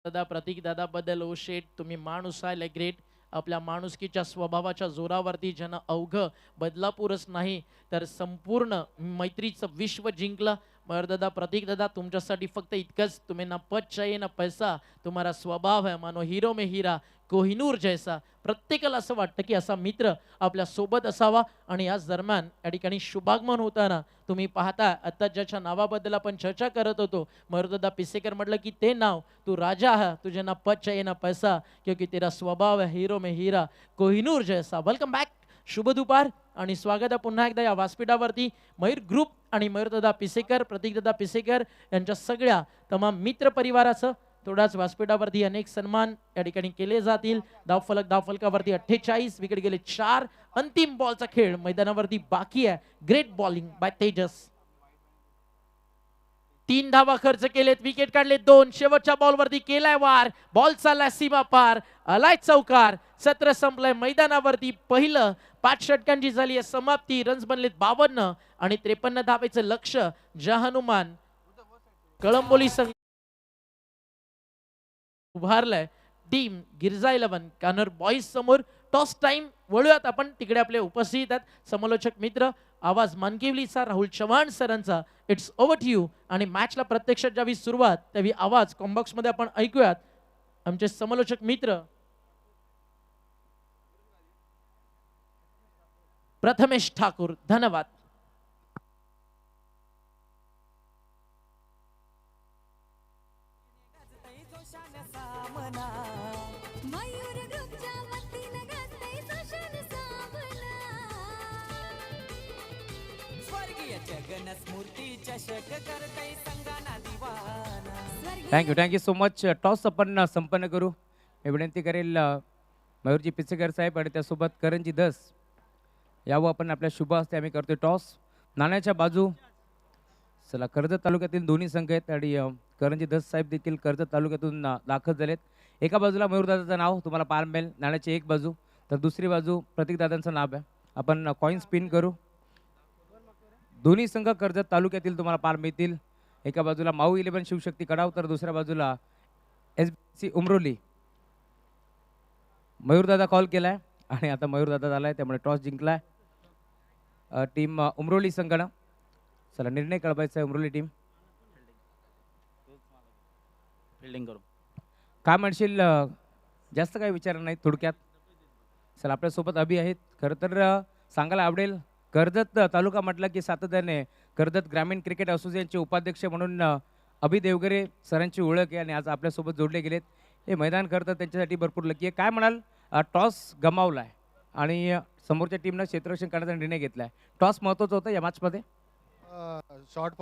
दादा प्रतीक दादा बद्दल ओ शेट, तुम्ही माणूस आहे ग्रेट. आपल्या माणुसकीच्या स्वभावाच्या जोरावरती ज्यानं अवघ बदलापूरच नाही तर संपूर्ण मैत्रीचं विश्व जिंकलं. मयूरदादा, प्रतीक दादा, तुमच्यासाठी फक्त इतकंच, तुम्ही ना पद चाहिए ना पैसा, तुम्हारा स्वभाव है मानो हीरो में हीरा, कोहिनूर जैसा. प्रत्येकाला असं वाटतं की असा मित्र आपल्या सोबत असावा. आणि याच दरम्यान या ठिकाणी शुभागमन होताना तुम्ही पाहता आता ज्याच्या नावाबद्दल आपण चर्चा करत होतो मयूरदादा पिसेकर म्हटलं की ते नाव, तू राजा है, तुझे ना पद चाहिए ना पैसा, क्योंकि तेरा स्वभाव है हीरो में हीरा, कोहिनूर जैसा. वेलकम बॅक, शुभ दुपार आणि स्वागत आहे पुन्हा एकदा या व्यासपीठावरती. मयूर ग्रुप आणि मयूरदादा पिसेकर, प्रतीकदादा पिसेकर यांच्या सगळ्या तमाम मित्र परिवाराचं थोडाच व्यासपीठावरती अनेक सन्मान या ठिकाणी केले जातील. धावफलकावरती 48, विकेट गेले 4. अंतिम बॉलचा खेळ मैदानावरती बाकी आहे. Great bowling bye Tejas. 3 धावा खर्च केलेत, विकेट काढले 2. शेवटच्या बॉलवरती केलाय वार, बॉल चाललाय सीमा पार, आलाय चौकार. सत्र संपलंय. मैदानावरती पहिलं 5 षटकांची झाली आहे समाप्ती. रन्स बनलेत 52 आणि 53 धावेचं लक्ष हनुमान कळंबोली संघ उभारलाय. टीम गिरजा 11 कानर बॉईज समोर. Toss time. वळूयात आपण तिकडे आपले उपस्थित आहेत समालोचक मित्र आवाज मानकिवलीचा राहुल चव्हाण सरांचा. It's over to you. आणि मॅचला प्रत्यक्षात ज्यावेळी सुरुवात त्यावेळी आवाज कॉम्बॉक्समध्ये आपण ऐकूयात. आमचे समालोचक मित्र प्रथमेश ठाकूर, धन्यवाद. मयूर ग्रुपच्या वतीनं गाजतंय सुशांत सामना. स्वर्गीय जगन स्मृती चषक करतय संगाना दिवाना. स्वर्गीय थँक्यू सो मच. टॉस आपण संपन्न करू. मी विनंती करेल मयूरजी पिचेकर साहेब आणि त्यासोबत करणजी दस यावं आपण आपल्या शुभ हस्ते आम्ही करतोय टॉस. नाण्याच्या बाजू चला कर्जत तालुक्यातील दोन्ही संघ आहेत आणि करणजी दस साहेब देखील कर्जत तालुक्यातून दाखल झालेत. एका बाजूला मयूरदादाचं नाव तुम्हाला पाहायला मिळेल नाण्याची एक बाजू, तर दुसरी बाजू प्रतीकदादांचं नाव आहे. आपण कॉईन स्पिन करू. दोन्ही संघ कर्जत तालुक्यातील तुम्हाला पाहायला मिळतील. एका बाजूला माऊ 11 शिवशक्ती कडाव, तर दुसऱ्या बाजूला SBC उमरोली. मयूरदादा कॉल केलाय आणि आता मयूरदादा आलाय, त्यामुळे टॉस जिंकलाय टीम उमरोली संघानं. चला निर्णय कळवायचा आहे उमरोली टीम. फिल्डिंग करू. काय म्हणशील जास्त काही विचार नाही थोडक्यात. चला आपल्यासोबत अभि आहेत. खरं तर सांगायला आवडेल कर्जत तालुका म्हटलं की सातत्याने कर्जत ग्रामीण क्रिकेट असोसिएशनचे उपाध्यक्ष म्हणून अभि देवगरे सरांची ओळख आहे आणि आज आपल्यासोबत जोडले गेलेत. हे मैदान खरं तर त्यांच्यासाठी भरपूर लकी आहे. काय म्हणाल टॉस गमावला आहे आणि समोरच्या टीमनं क्षेत्ररक्षण करण्याचा निर्णय घेतला आहे. टॉस महत्त्वाचं होतं या मॅचमध्ये. शॉर्ट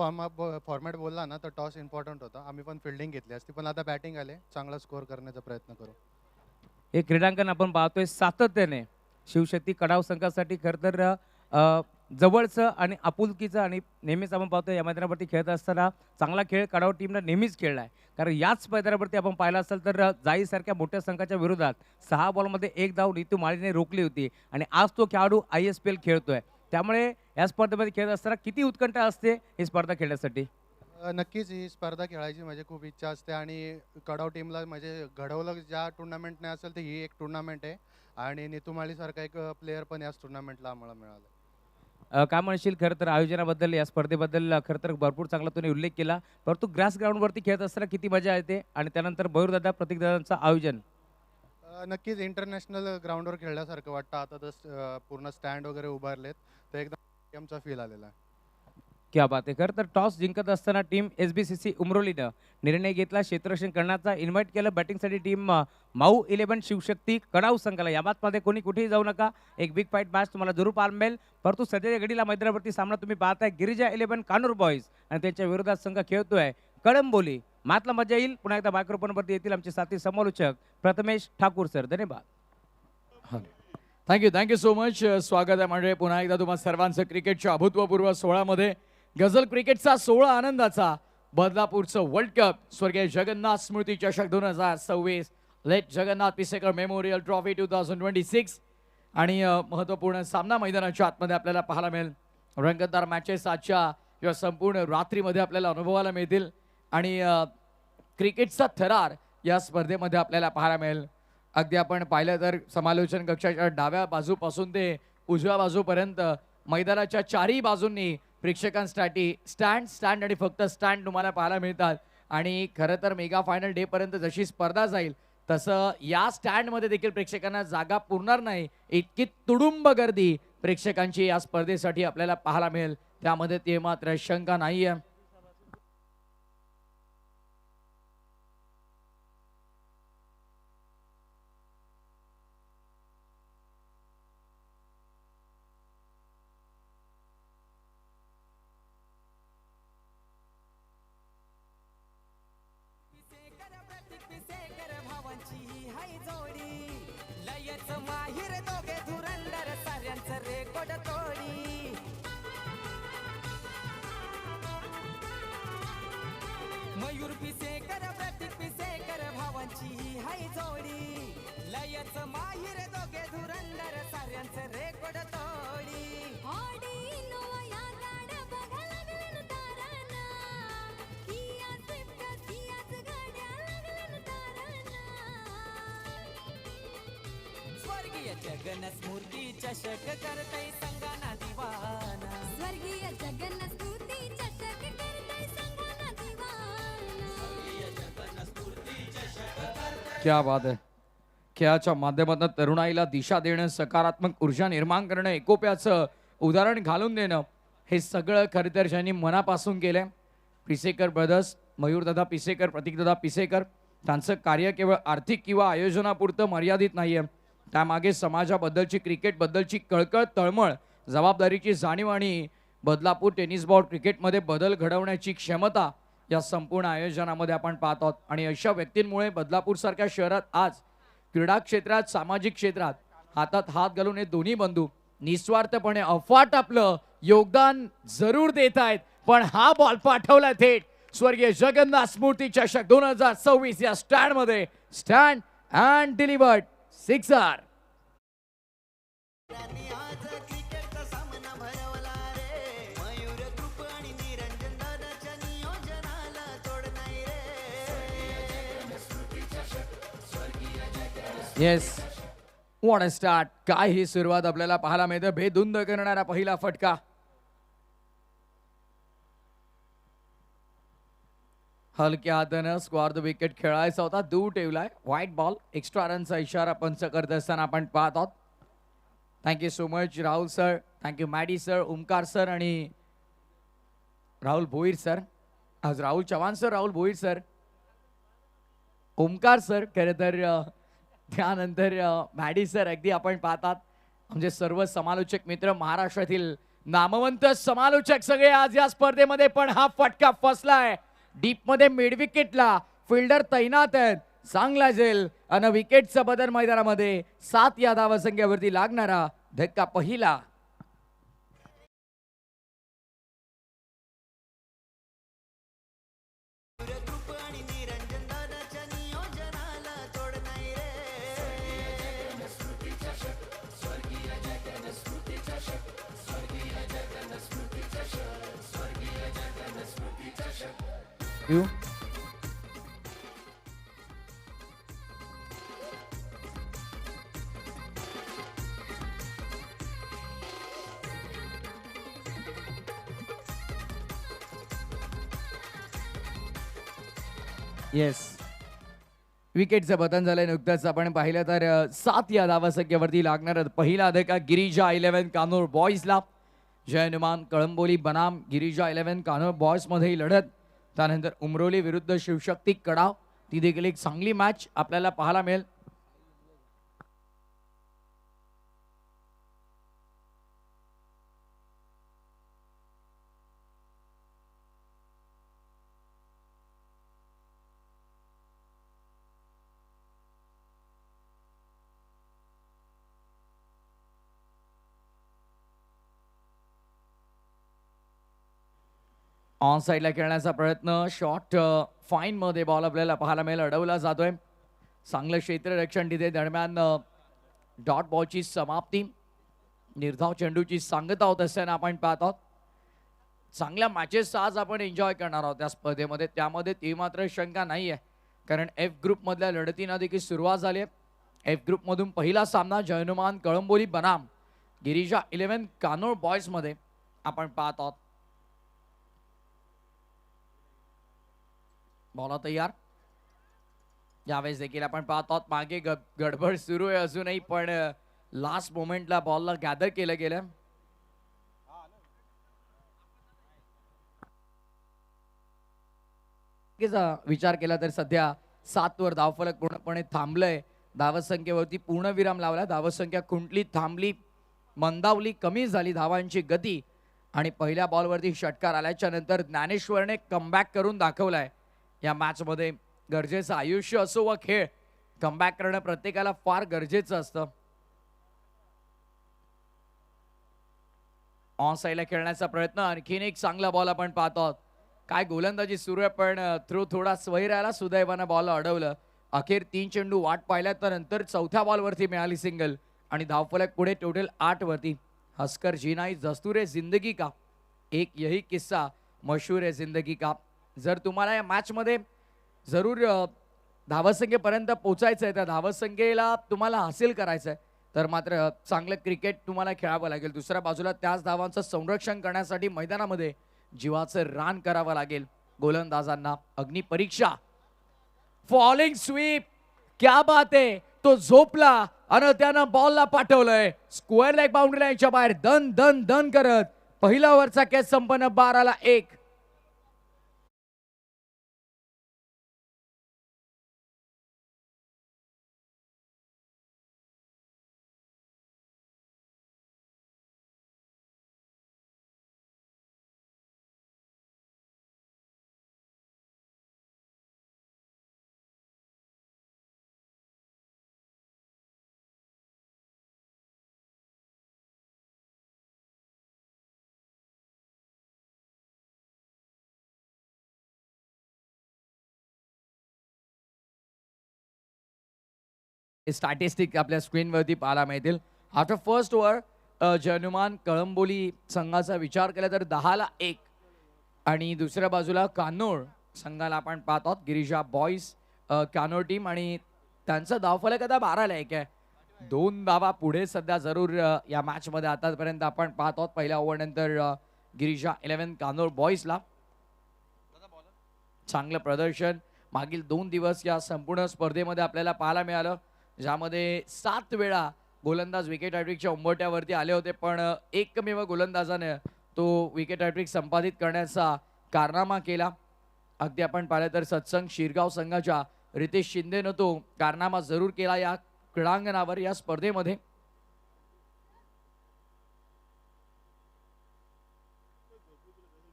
फॉर्मॅट बोलला ना तर टॉस इम्पॉर्टंट होता. आम्ही पण फिल्डिंग घेतली असती, पण आता बॅटिंग आले, चांगला स्कोअर करण्याचा प्रयत्न करू. हे क्रीडांगण आपण पाहतोय सातत्याने शिवशक्ती कडाव संघासाठी खरं तर जवळचं आणि आपुलकीचं आणि नेहमीच आपण पाहतोय या मैदानावरती खेळत असताना चांगला खेळ कडाव टीमनं नेहमीच खेळला आहे. कारण याच मैदानावरती आपण पाहिलं असेल तर जाईसारख्या मोठ्या संघाच्या विरोधात 6 बॉलमध्ये 1 धाव नीतू माळीने रोखली होती आणि आज तो खेळाडू ISPL खेळतोय. त्यामुळे या स्पर्धेमध्ये खेळत असताना किती उत्कंठा असते ही स्पर्धा खेळण्यासाठी. नक्कीच ही स्पर्धा खेळायची माझी खूप इच्छा असते आणि कडाव टीमला म्हणजे घडवलं ज्या टुर्नामेंटने असेल तर ही एक टुर्नामेंट आहे आणि नितुमाळीसारखा एक प्लेअर पण याच टुर्नामेंटला आम्हाला मिळाला. काय म्हणशील खरं तर आयोजनाबद्दल या स्पर्धेबद्दल खरं तर भरपूर चांगला तुम्ही उल्लेख केला, परंतु ग्रास ग्राउंडवरती खेळत असताना किती मजा येते आणि त्यानंतर मयूरदादा प्रतीकदादांचं आयोजन. नक्कीच इंटरनॅशनल ग्राउंडवर खेळल्यासारखं वाटतं. आता तर पूर्ण स्टँड वगैरे उभारलेत तर एकदम गेमचा फील आलेला आहे. क्या बात आहे. खरं तर टॉस जिंकत असताना टीम SBCC उमरोलीनं निर्णय घेतला क्षेत्ररक्षण करण्याचा. इन्व्हाइट केलं बॅटिंगसाठी टीम माऊ 11 शिवशक्ती कडाव संघाला. या मॅचमध्ये कोणी कुठेही जाऊ नका, एक बिग फाईट मॅच तुम्हाला जरूर पाहायला मिळेल. परंतु सध्याच्या घडीला मैदानावरती सामना तुम्ही पाहताय गिरिजा 11 कानूर बॉईज आणि त्यांच्या विरोधात संघ खेळतोय कळंबोली. मॅचला मजा येईल. पुन्हा एकदा मायक्रोफोनवरती येतील आमचे साथी समालोचक प्रथमेश ठाकूर सर. धन्यवाद. Thank you so much. स्वागत आहे मंडळी पुन्हा एकदा तुम्हा सर्वांचं क्रिकेटच्या अभूतपूर्व सोहळ्यामध्ये. गझल क्रिकेटचा 16 आनंदाचा बदलापूरचं वर्ल्ड कप स्वर्गीय जगन्नाथ स्मृती चषक 2026 लेट जगन्नाथ पिसेकर मेमोरियल ट्रॉफी 2026 आणि महत्त्वपूर्ण सामना मैदानाच्या आतमध्ये आपल्याला पाहायला मिळेल. रंगतदार मॅचेस आजच्या या संपूर्ण रात्रीमध्ये आपल्याला अनुभवायला मिळतील आणि क्रिकेटचा थरार या स्पर्धेमध्ये आपल्याला पाहायला मिळेल. अगदी आपण पाहिलं तर समालोचन कक्षाच्या डाव्या बाजूपासून ते उजव्या बाजूपर्यंत मैदानाच्या चारही बाजूंनी प्रेक्षकांसाठी स्टँड आणि फक्त स्टँड तुम्हाला पाहायला मिळतात. आणि खरं तर मेगा फायनल डे पर्यंत जशी स्पर्धा जाईल तसं या स्टँडमध्ये देखील प्रेक्षकांना जागा पुरणार नाही, इतकी तुडुंब गर्दी प्रेक्षकांची या स्पर्धेसाठी आपल्याला पाहायला मिळेल. त्यामध्ये ते मात्र शंका नाही आहे. पिसेकर भावांची हाय जोडी लयच माहिर दोघे धुरंदर साऱ्यांचं रेकॉर्ड तोडी. मयूर पिसेकर प्रतीक पिसेकर भावांची हाय जोडी लयच माहिर दोघे धुरंदर साऱ्यांचं रेकॉर्ड तोडी. ऑडी इनोवा या गाड्या बघायला लागल्या तारांना. किया स्विफ्ट कियाच गाड्या लागल्या तारांना. स्वर्गीय स्वर्गीय जगन स्मृती चषक करतै संगाना दिवाना स्वर्गीय जगन्नाथ स्तुती चषक करतै संगाना दिवाना क्या बात आहे. खेळाच्या माध्यमातून तरुणाईला दिशा देणं, सकारात्मक ऊर्जा निर्माण करणं, एकोप्याचं उदाहरण घालून देणं, हे सगळं खरं तर ज्यांनी मनापासून केलंय पिसेकर ब्रदर्स, मयूरदादा पिसेकर, प्रतीकदादा पिसेकर, त्यांचं कार्य केवळ आर्थिक किंवा आयोजनापुरतं मर्यादित नाहीये. त्यामागे समाजाबद्दलची, क्रिकेटबद्दलची कळकळ, तळमळ, जबाबदारीची जाणीव आणि बदलापूर टेनिस बॉल क्रिकेटमध्ये बदल घडवण्याची क्षमता या संपूर्ण आयोजनामध्ये आपण पाहत आहोत. आणि अशा व्यक्तींमुळे बदलापूरसारख्या शहरात आज क्रीडा क्षेत्रात, सामाजिक क्षेत्रात हातात हात घालून हे दोन्ही बंधू निस्वार्थपणे अफाट आपलं योगदान जरूर देत आहेत. पण हा बॉल पाठवला थेट स्वर्गीय जगन्नाथ स्मृती चषक 2026 या स्टँड मध्ये. Stand and delivered sixer. आज क्रिकेटचा सामना भरवला रे मयूर ग्रुप आणि निरंजन दादाच्या नियोजनाला तोड नाही रे. Yes, what a start. काय ही सुरुवात आपल्याला पाहायला मिळते. भेदुंद करणारा पहिला फटका. हलक्या हातानं स्क्वेअर द विकेट खेळायचा होता, दूर ठेवलाय. व्हाईट बॉल, एक्स्ट्रा रनचा इशारा पंच करत असताना आपण पाहत आहोत. Thank you so much Rahul sir, thank you Maddy sir, Omkar sir आणि राहुल भोईर सर. आज Rahul Chavan sir, Rahul Bhoir sir, Omkar sir, खरं तर त्यानंतर मॅडी सर. अगदी आपण पाहतात म्हणजे सर्व समालोचक मित्र, महाराष्ट्रातील नामवंत समालोचक सगळे आज या स्पर्धेमध्ये. पण हा फटका फसलाय डीप मध्ये, मिड विकेटला फिल्डर तैनात आहेत. चांगला झेल आणि विकेटचा बदल मैदानामध्ये. 7 या धावसंख्येवरती लागणारा धक्का पहिला. ग्रुप आणि निरंजन दादाच्या नियोजनाला तोड नाही रे. You? येस, विकेटचं पतन झालंय नुकतंच. आपण पाहिलं तर 7 या धावसंख्येवरती लागणार पहिला धक्का गिरिजा 11 कानूर बॉईजला. जय हनुमान कळंबोली बनाम गिरिजा 11 कानूर बॉयज मध्ये ही लढत. त्यानंतर उमरोली विरुद्ध शिवशक्ती कडाव, ती देखील एक चांगली मॅच आपल्याला पाहायला मिळेल. ऑन साईडला खेळण्याचा प्रयत्न, शॉर्ट फाईन मध्ये बॉल आपल्याला पाहायला मिळेल, अडवला जातोय. चांगलं क्षेत्ररक्षण तिथे. दरम्यान डॉट बॉलची समाप्ती, निर्धाव चेंडूची सांगता होत असताना आपण पाहत आहोत. चांगल्या मॅचेस आज आपण एन्जॉय करणार आहोत त्या स्पर्धेमध्ये. त्यामध्ये ती मात्र शंका नाही आहे, कारण एफ ग्रुप मधल्या लढतींना देखील सुरुवात झाली आहे. एफ ग्रुप मधून पहिला सामना जय हनुमान कळंबोली बनाम गिरिजा 11 कानोर बॉयज मध्ये आपण पाहत आहोत. बॉल तयार. यावेळेस देखील आपण पाहत आहोत मागे गडबड सुरू आहे अजूनही, पण लास्ट मोमेंटला बॉलला गॅदर केलं गेलं. विचार केला तर सध्या 7 वर धावफलक पूर्णपणे थांबलंय. धावसंख्येवरती पूर्णविराम लावला. धावसंख्या खुंटली, थांबली, मंदावली, कमी झाली धावांची गती. आणि पहिल्या बॉलवरती षटकार आल्याच्या नंतर ज्ञानेश्वरने कमबॅक करून दाखवलाय. या मॅच मध्ये गरजेचं आयुष्य असो व खेळ, कमबॅक करणं प्रत्येकाला फार गरजेचं असतं. ऑन साईडला खेळण्याचा प्रयत्न, आणखीन एक चांगला बॉल आपण पाहतो आहोत. काय गोलंदाजी सुरू आहे, पण थ्रो थोडा स्वैर राहिला. सुदैवानं बॉल अडवलं. अखेर 3 चेंडू वाट पाहिल्या तर नंतर चौथ्या बॉलवरती मिळाली सिंगल आणि धावफलक पुढे टोटल 8 वरती. हस्कर जीना ही दस्तूर है जिंदगी का, एक यही किस्सा मशहूर है जिंदगी का. जर तुम्हाला या मॅच मध्ये जरूर धावसंख्येपर्यंत पोहोचायचं आहे, त्या धावसंख्येला तुम्हाला हासिल करायचं आहे, तर मात्र चांगलं क्रिकेट तुम्हाला खेळावं लागेल. दुसऱ्या बाजूला त्याच धावांचं संरक्षण करण्यासाठी मैदानामध्ये जीवाचं रान करावं लागेल गोलंदाजांना. अग्निपरीक्षा, फॉलिंग स्वीप, क्या बात आहे. तो झोपला आणि त्यानं बॉलला पाठवलंय स्क्वेअर लेग बाउंड्री लाईनच्या बाहेर. दन दन दन करत पहिला ओव्हरचा कॅच संपन्न 12-1. स्टॅटिस्टिक आपल्या स्क्रीनवरती पाहायला मिळतील. आफ्टर फर्स्ट ओव्हर जनुमान कळंबोली संघाचा विचार केला तर 10-1 आणि दुसऱ्या बाजूला कानोड संघाला आपण पाहत आहोत. गिरिजा बॉईज कानोड टीम आणि त्यांचा धावफलक आता 12-1 आहे. 2 धावा पुढे सध्या जरूर या मॅच मध्ये आतापर्यंत आपण पाहत आहोत. पहिल्या ओव्हर नंतर गिरिजा 11 कानोड बॉईजला चांगलं प्रदर्शन मागील 2 दिवस या संपूर्ण स्पर्धेमध्ये आपल्याला पाहायला मिळालं, ज्यामध्ये 7 वेळा गोलंदाज विकेट हॅट्रिकच्या उंबरठ्यावरती आले होते, पण एकमेव गोलंदाजाने तो विकेट हॅट्रिक संपादित करण्याचा कारनामा केला. अगदी आपण पाहिलं तर सत्संग शिरगाव संघाच्या रितेश शिंदेनं तो कारनामा जरूर केला या क्रीडांगणावर या स्पर्धेमध्ये.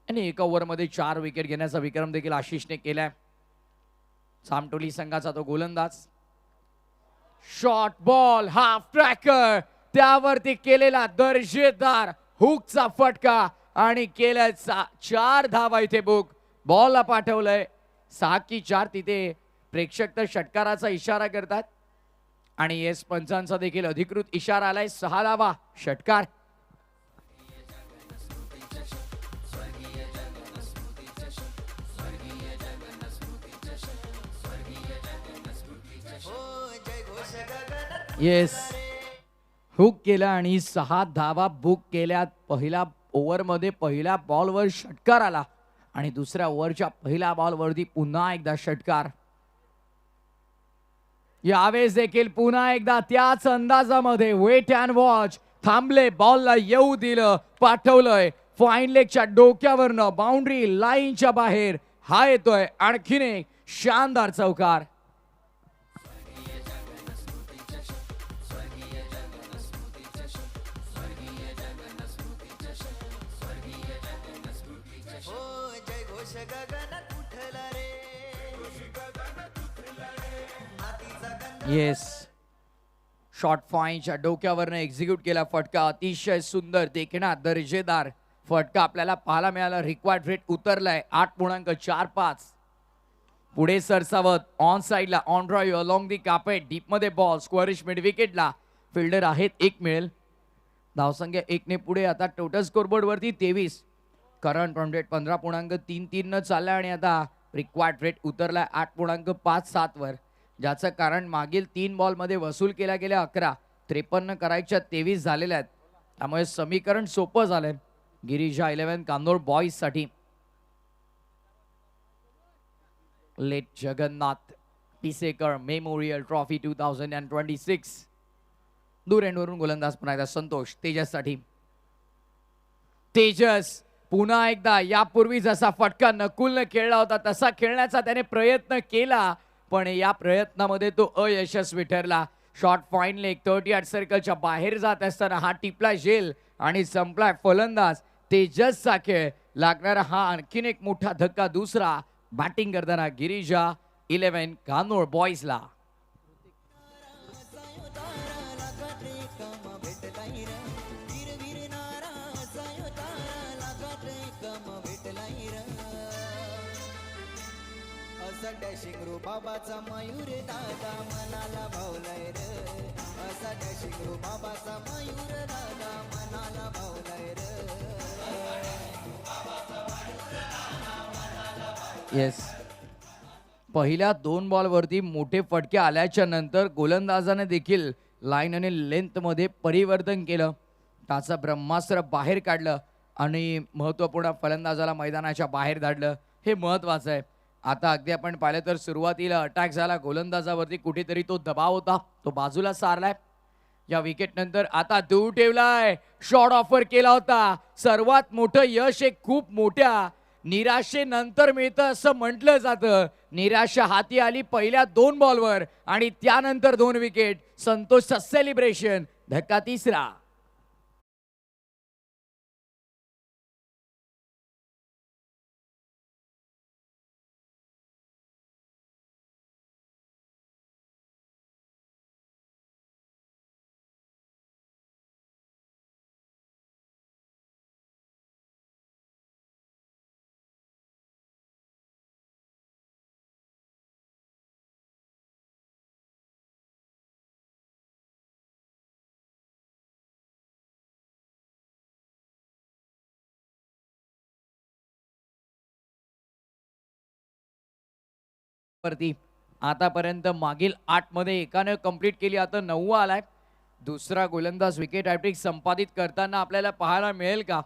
आणि एका ओव्हरमध्ये 4 विकेट घेण्याचा विक्रम देखील आशिषने केलाय. सामटोली संघाचा तो गोलंदाज. शॉर्ट बॉल, हाफ ट्रॅकर, त्यावरती केलेला दर्जेदार हुकचा फटका आणि केल्याचा 4 धावा इथे बुक. बॉलला पाठवलंय 6-4. तिथे प्रेक्षक तर षटकाराचा इशारा करतात आणि येस पंचांचा देखील अधिकृत इशारा आलाय. 6 धावा, षटकार. येस, हुक केला आणि 6 धावा बुक केल्या. पहिल्या ओव्हरमध्ये पहिल्या बॉलवर षटकार आला आणि दुसऱ्या ओव्हरच्या पहिल्या बॉलवरती पुन्हा एकदा षटकार. यावेळेस देखील पुन्हा एकदा त्याच अंदाजामध्ये वेट अँड वॉच, थांबले, बॉलला येऊ दिलं, पाठवलंय फाईन लेगच्या डोक्यावरनं बाउंड्री लाईनच्या बाहेर. हा येतोय आणखीन एक शानदार चौकार. येस, शॉर्ट फाईनच्या डोक्यावरनं एक्झिक्यूट केला फटका. अतिशय सुंदर, देखणा, दर्जेदार फटका आपल्याला पाहायला मिळाला. रिक्वायर्ड रेट उतरलाय 8.45. पुढे सरसावत ऑन साइडला on drive along the carpet, deep मध्ये बॉल, स्क्वेअरिश मिड विकेटला फिल्डर आहेत 1 मिळेल. धावसंख्या 1 ने पुढे. आता टोटल स्कोरबोर्ड वरती 23. करंट रन रेट 15.33 न चाललाय आणि आता रिक्वायर्ड रेट उतरलाय 8.57 वर, ज्याचं कारण मागील 3 बॉल मध्ये वसूल केल्या गेल्या 11, 53 करायच्या 23 झालेल्या आहेत. त्यामुळे समीकरण सोपं झालंय गिरिजा 11 कांदोर बॉईज साठी. Late Jagannath Tisekar memorial trophy 2026. दूर एंडवरून गोलंदाज पुन्हा एकदा संतोष तेजस साठी. तेजस पुन्हा एकदा यापूर्वी जसा फटका नकुलने खेळला होता तसा खेळण्याचा त्याने प्रयत्न केला, पण या प्रयत्नामध्ये तो अयशस्वी ठरला. शॉर्ट फाईन लेग 38 सर्कलच्या बाहेर जात असताना हा टिपला झेल आणि संपलाय फलंदाज तेजसचा खेळ. लागणारा हा आणखीन एक मोठा धक्का दुसरा बॅटिंग करताना गिरिजा 11 कानोड बॉईजला. डॅशिंग रो बाबाचा मयूर दादा मनाला भावलाय रे. असा डॅशिंग रो बाबाचा मयूर दादा मनाला भावलाय रे. येस, पहिल्या 2 बॉलवरती मोठे फटके आल्याच्या नंतर गोलंदाजाने देखील लाईन आणि लेंथमध्ये परिवर्तन केलं, त्याचं ब्रह्मास्त्र बाहेर काढलं आणि महत्त्वपूर्ण फलंदाजाला मैदानाच्या बाहेर धाडलं. हे महत्त्वाचं आहे. आता अगदी आपण पाहिलं तर सुरुवातीला अटॅक झाला, गोलंदाजावरती कुठेतरी तो दबाव होता, तो बाजूला सारलाय. या विकेट नंतर आता दूर ठेवलाय, शॉट ऑफर केला होता. सर्वात मोठं यश एक खूप मोठ्या निराशेनंतर मिळतं असं म्हटलं जातं. निराशा हाती आली पहिल्या 2 बॉलवर आणि त्यानंतर 2 विकेट. संतोषचं सेलिब्रेशन. धक्का तिसरा. वरती आतापर्यंत मागील 8 मध्ये एकानं कंप्लीट केली, आता 9वा आलाय. दुसरा गोलंदाज विकेट हॅट्रिक संपादित करताना आपल्याला पाहायला मिळेल का?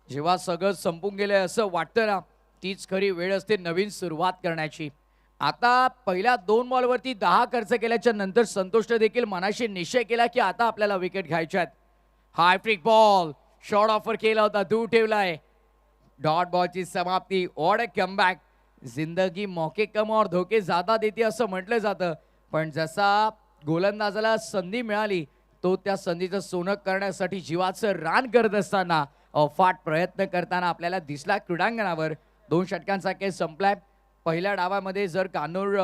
जेव्हा सगळं संपून गेलंय असं वाटतं ना, तीच खरी वेळ असते नवीन सुरुवात करण्याची. आता पहिल्या 2 बॉलवरती 10 खर्च केल्याच्या नंतर संतोषने देखील मनाशी निश्चय केला की आता आपल्याला विकेट घ्यायच्यात. हायफ्रिक बॉल, शॉर्ट ऑफर केला होता, दूर ठेवलाय. डॉट बॉलची समाप्ती. Odd comeback. जिंदगी मौके कम और धोके ज्यादा देते असं म्हटलं जातं, पण जसा गोलंदाजाला संधी मिळाली तो त्या संधीचं सोनं करण्यासाठी जीवाचं रान करत असताना अफाट प्रयत्न करताना आपल्याला दिसला क्रीडांगणावर. 2 षटकांचा खेळ संपलाय. पहिल्या डावामध्ये जर कान्होर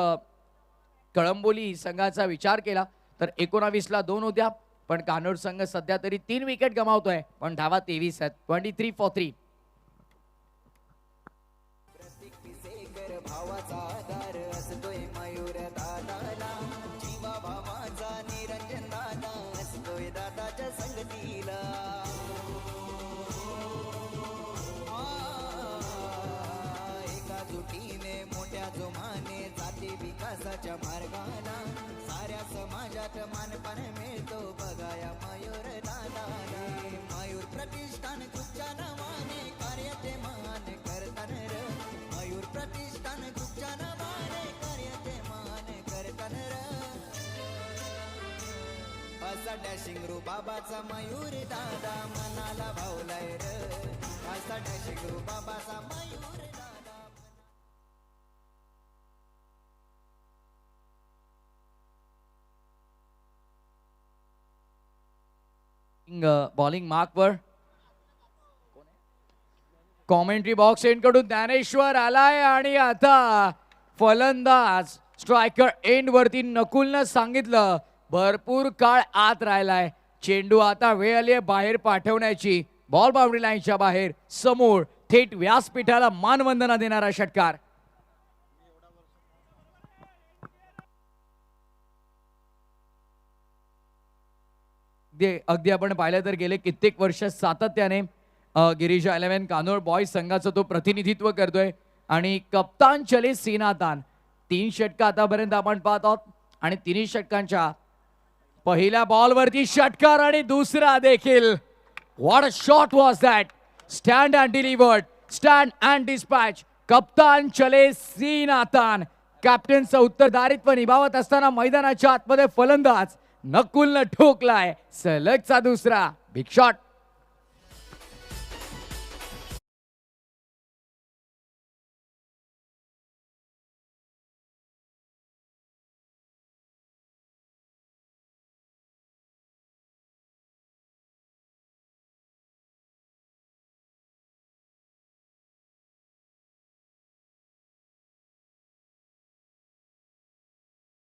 कळंबोली संघाचा विचार केला तर 19ला 2 होत्या, पण कान्होर संघ सध्या तरी 3 विकेट गमावतोय, पण धावा 23 आहेत. 23 for 3. भावाचा आधार असतोय मयूर दादाला, जीवा भावाचा निरंजन दादा असतोय दादाच्या संगतीला. एका जुटीने मोठ्या जोमाने जाते विकासाच्या मार्गाला, साऱ्या समाजात मानपान मिळतो बघाया मयूर दादाला. मयूर प्रतिष्ठान तुमच्या नावाने कार्याचे मान करतान र, मयूर प्रतिष्ठान तुमच्या नावाने कार्याचे मान करतान र. असा डॅशिंग रू बाबाचा मयूर दादा मनाला भावलाय र, असा डॅशिंग रू बाबाचा मयूर दादा. बॉलिंग मार्कवर कॉमेंट्री बॉक्स एंड कडून ज्ञानेश्वर आलाय आणि आता फलंदाज स्ट्रायकर एंड वरती नकुलनं सांगितलं भरपूर काळ आत राहिलाय. चेंडू आता वेळ आली बाहेर पाठवण्याची. बॉल बाउंड्री लाईनच्या बाहेर समोर थेट व्यासपीठाला मानवंदना देणारा षटकार. अगदी आपण पाहिलं तर गेले कित्येक वर्ष सातत्याने गिरिजा 11 कान्होर बॉयज संघाचं तो प्रतिनिधित्व करतोय आणि कप्तान चले सीनातान. 3 षटकं आतापर्यंत आपण पाहत आहोत आणि 3 षटकांच्या पहिल्या बॉलवरती षटकार आणि दुसरा देखील. What a shot was that. Stand and delivered, stand and dispatch. कप्तान चले सीनातान कॅप्टनचं उत्तरदायित्व निभावत असताना मैदानाच्या आतमध्ये फलंदाज नकुलनं ठोकलाय सलगचा दुसरा बिग शॉट.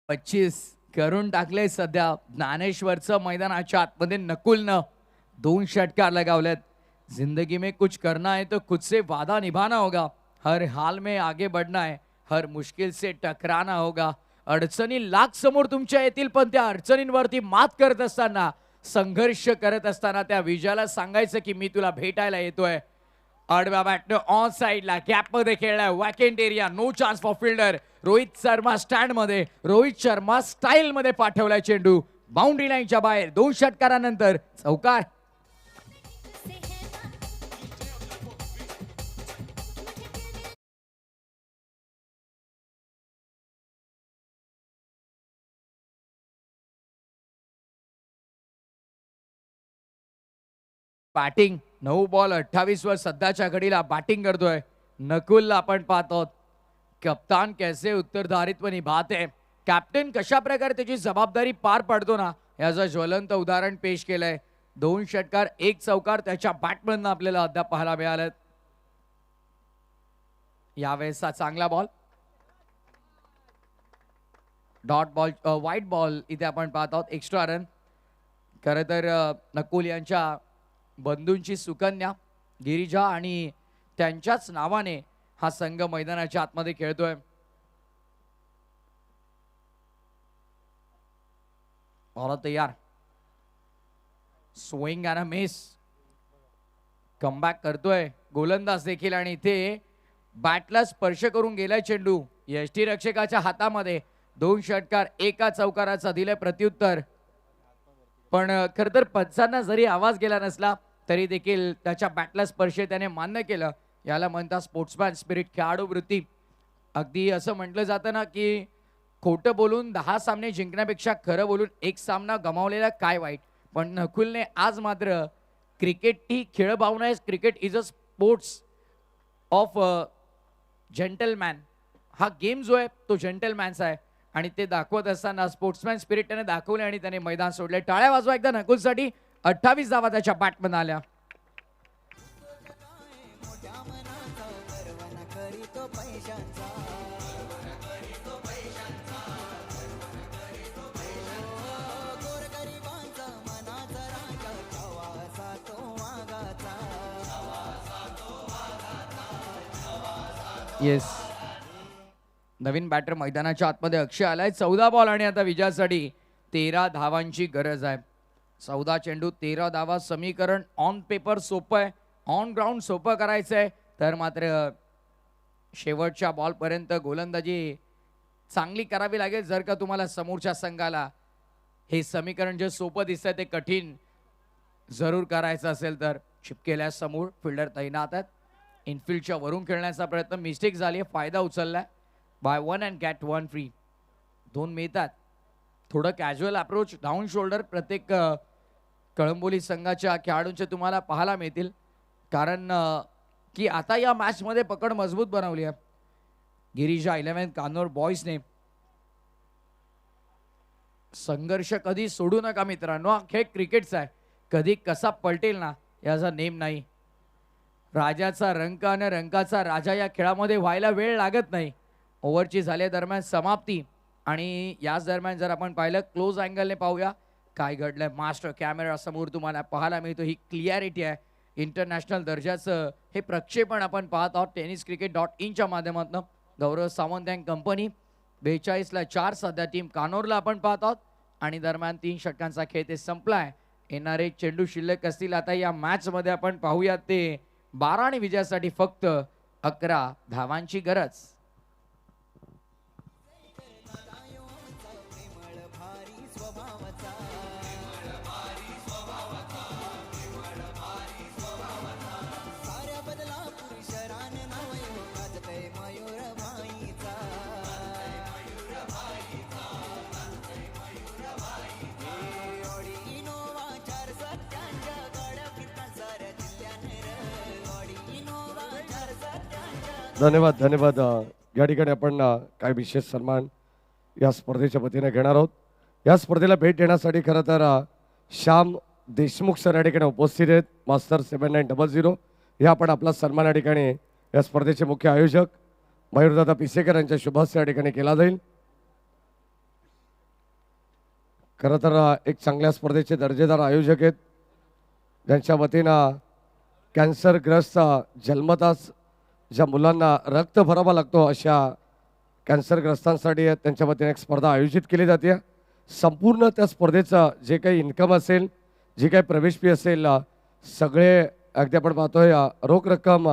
पच्चीस करून टाकले सध्या ज्ञानेश्वरचं मैदानाच्या आतमध्ये नकुलनं 2 षटकार लगावलेत. जिंदगी में कुछ करना है तो खुद से वादा निभाना होगा, हर हाल में आगे बढ़ना है, हर मुश्किल से टकराना होगा. अडचणी लाख समोर तुमच्या येतील, पण त्या अडचणींवरती मात करत असताना संघर्ष करत असताना त्या विजयाला सांगायचं की मी तुला भेटायला येतोय. आडव्या बॅटनं ऑन साइडला गॅप मध्ये खेळलाय. Vacant area, no chance for fielder. Rohit Sharma stand मध्ये, रोहित शर्मा स्टाईल मध्ये पाठवलाय चेंडू. बाउंड्री लाईनच्या बाहेर 2 षटकारानंतर चौकार. बॅटिंग 9 बॉल 28 वर सध्याच्या घडीला बॅटिंग करतोय नकुलला आपण पाहतो. कप्तान कैसे उत्तरदायित्व निभाते, कॅप्टन कशा प्रकारे त्याची जबाबदारी पार पाडतो ना, याचं ज्वलंत उदाहरण पेश केलंय. 2 षटकार 1 चौकार त्याच्या बॅटमधनं आपल्याला अद्याप पाहायला मिळालं. यावेळेसचा चांगला ball, dot ball, white ball इथे आपण पाहत आहोत. Extra run. खरं तर नकुल यांच्या बंधूंची सुकन्या गिरिजा आणि त्यांच्याच नावाने हा संघ मैदानाच्या आतमध्ये खेळतोय. बॉल तयार, swing and a miss. Comeback करतोय गोलंदाज देखील आणि इथे बॅटला स्पर्श करून गेलाय चेंडू यष्टीरक्षकाच्या हातामध्ये. 2 षटकार 1 चौकाराचा दिलंय प्रत्युत्तर. पण खर तर पंचांना जरी आवाज गेला नसला तरी देखील त्याच्या बॅटला स्पर्श त्याने मान्य केलं. याला म्हणतात स्पोर्ट्समॅन स्पिरिट, खेळाडू वृत्ती. अगदी असं म्हटलं जातं ना की खोटं बोलून 10 सामने जिंकण्यापेक्षा खरं बोलून 1 सामना गमावलेला काय वाईट. पण नकुलने आज मात्र क्रिकेट ही खेळ भावना आहे, cricket is a sports of gentleman. हा गेम जो आहे तो जेंटलमॅनचा आहे आणि ते दाखवत असताना स्पोर्ट्समॅन स्पिरिट त्याने दाखवले आणि त्याने मैदान सोडले. टाळ्या वाजवा एकदा नकुलसाठी. 28 धावा त्याच्या बॅटमधून आल्या. मोठ्या मनाचा गर्व न करीतो पैशांचा, गोरगरिबांचा मनाचा राजा छवासा तो वाघाचा. येस, नवीन बॅटर मैदानाच्या आतमध्ये अक्षय आलाय. 14 बॉल आणि आता विजयासाठी 13 धावांची गरज आहे. 14 चेंडू 13 धावा. समीकरण ऑन पेपर सोपं आहे, ऑन ग्राउंड सोपं करायचंय. तर मात्र शेवटच्या बॉलपर्यंत गोलंदाजी चांगली करावी लागेल जर का तुम्हाला समोरच्या संघाला हे समीकरण जे सोपं दिसतंय ते कठीण जरूर करायचं असेल तर. चिपकेल्या समोर फिल्डर तैनात आहेत. इनफिल्डच्या वरून खेळण्याचा प्रयत्न, मिस्टेक झाली आहे, फायदा उचललाय. Buy 1 and get 1 free. 2 मिळतात. थोडं कॅज्युअल अप्रोच, डाऊन शोल्डर प्रत्येक कळंबोली संघाच्या खेळाडूंचे तुम्हाला पाहायला मिळतील. कारण की आता या मॅचमध्ये पकड मजबूत बनवली आहे गिरिजा 11 कानोर बॉईजने. संघर्ष कधी सोडू नका मित्रांनो, हा खेळ क्रिकेटचा आहे. कधी कसा पलटेल ना याचा नेम नाही. राजाचा रंक आणि रंकाचा राजा या खेळामध्ये व्हायला वेळ लागत नाही. ओव्हरची झाल्या दरम्यान समाप्ती आणि याच दरम्यान जर आपण पाहिलं क्लोज अँगलने पाहूया काय घडलंय. मास्टर कॅमेरा समोर तुम्हाला पाहायला मिळतो. ही क्लिअरिटी आहे, इंटरनॅशनल दर्जाचं हे प्रक्षेपण आपण पाहत आहोत tenniscricket.in माध्यमातून. गौरव सावंत अँड कंपनी. 42ला 4 सध्या टीम कानोरला आपण पाहत आहोत आणि दरम्यान 3 षटकांचा खेळ ते संपलाय. येणारे चेंडू शिल्लक असतील आता या मॅच मध्ये आपण पाहूयात ते 12 आणि विजयासाठी फक्त 11 धावांची गरज. प्रेमळ भारी स्वभावाचा, साऱ्या बदला पुरुष रान नवयो गाजतय मयूर भाईचा. ऑडी इनोवा 4 सत्यांच्या गाड्या फिरतात साऱ्या जिल्ह्याने र. Audi Innova 4 सत्यांच्या. धन्यवाद धन्यवाद. या ठिकाणी आपण काय विशेष सन्मान या स्पर्धेच्या वतीने घेणार आहोत. या स्पर्धेला भेट देण्यासाठी खरं तर श्याम देशमुख सर या ठिकाणी उपस्थित आहेत. मास्टर 7900 हे आपण आपला सन्मान या ठिकाणी या स्पर्धेचे मुख्य आयोजक मयूरदादा पिसेकर यांच्या शुभ हस्ते या ठिकाणी केला जाईल. खरं तर एक चांगल्या स्पर्धेचे दर्जेदार आयोजक आहेत ज्यांच्या वतीनं कॅन्सरग्रस्त जन्मताच ज्या मुलांना रक्त भरावा लागतो अशा कॅन्सरग्रस्तांसाठी त्यांच्या वतीने एक स्पर्धा आयोजित केली जाते. संपूर्ण त्या स्पर्धेचं जे काही इन्कम असेल, जी काही प्रवेश फी असेल, सगळे अगदी आपण पाहतोय रोख रक्कम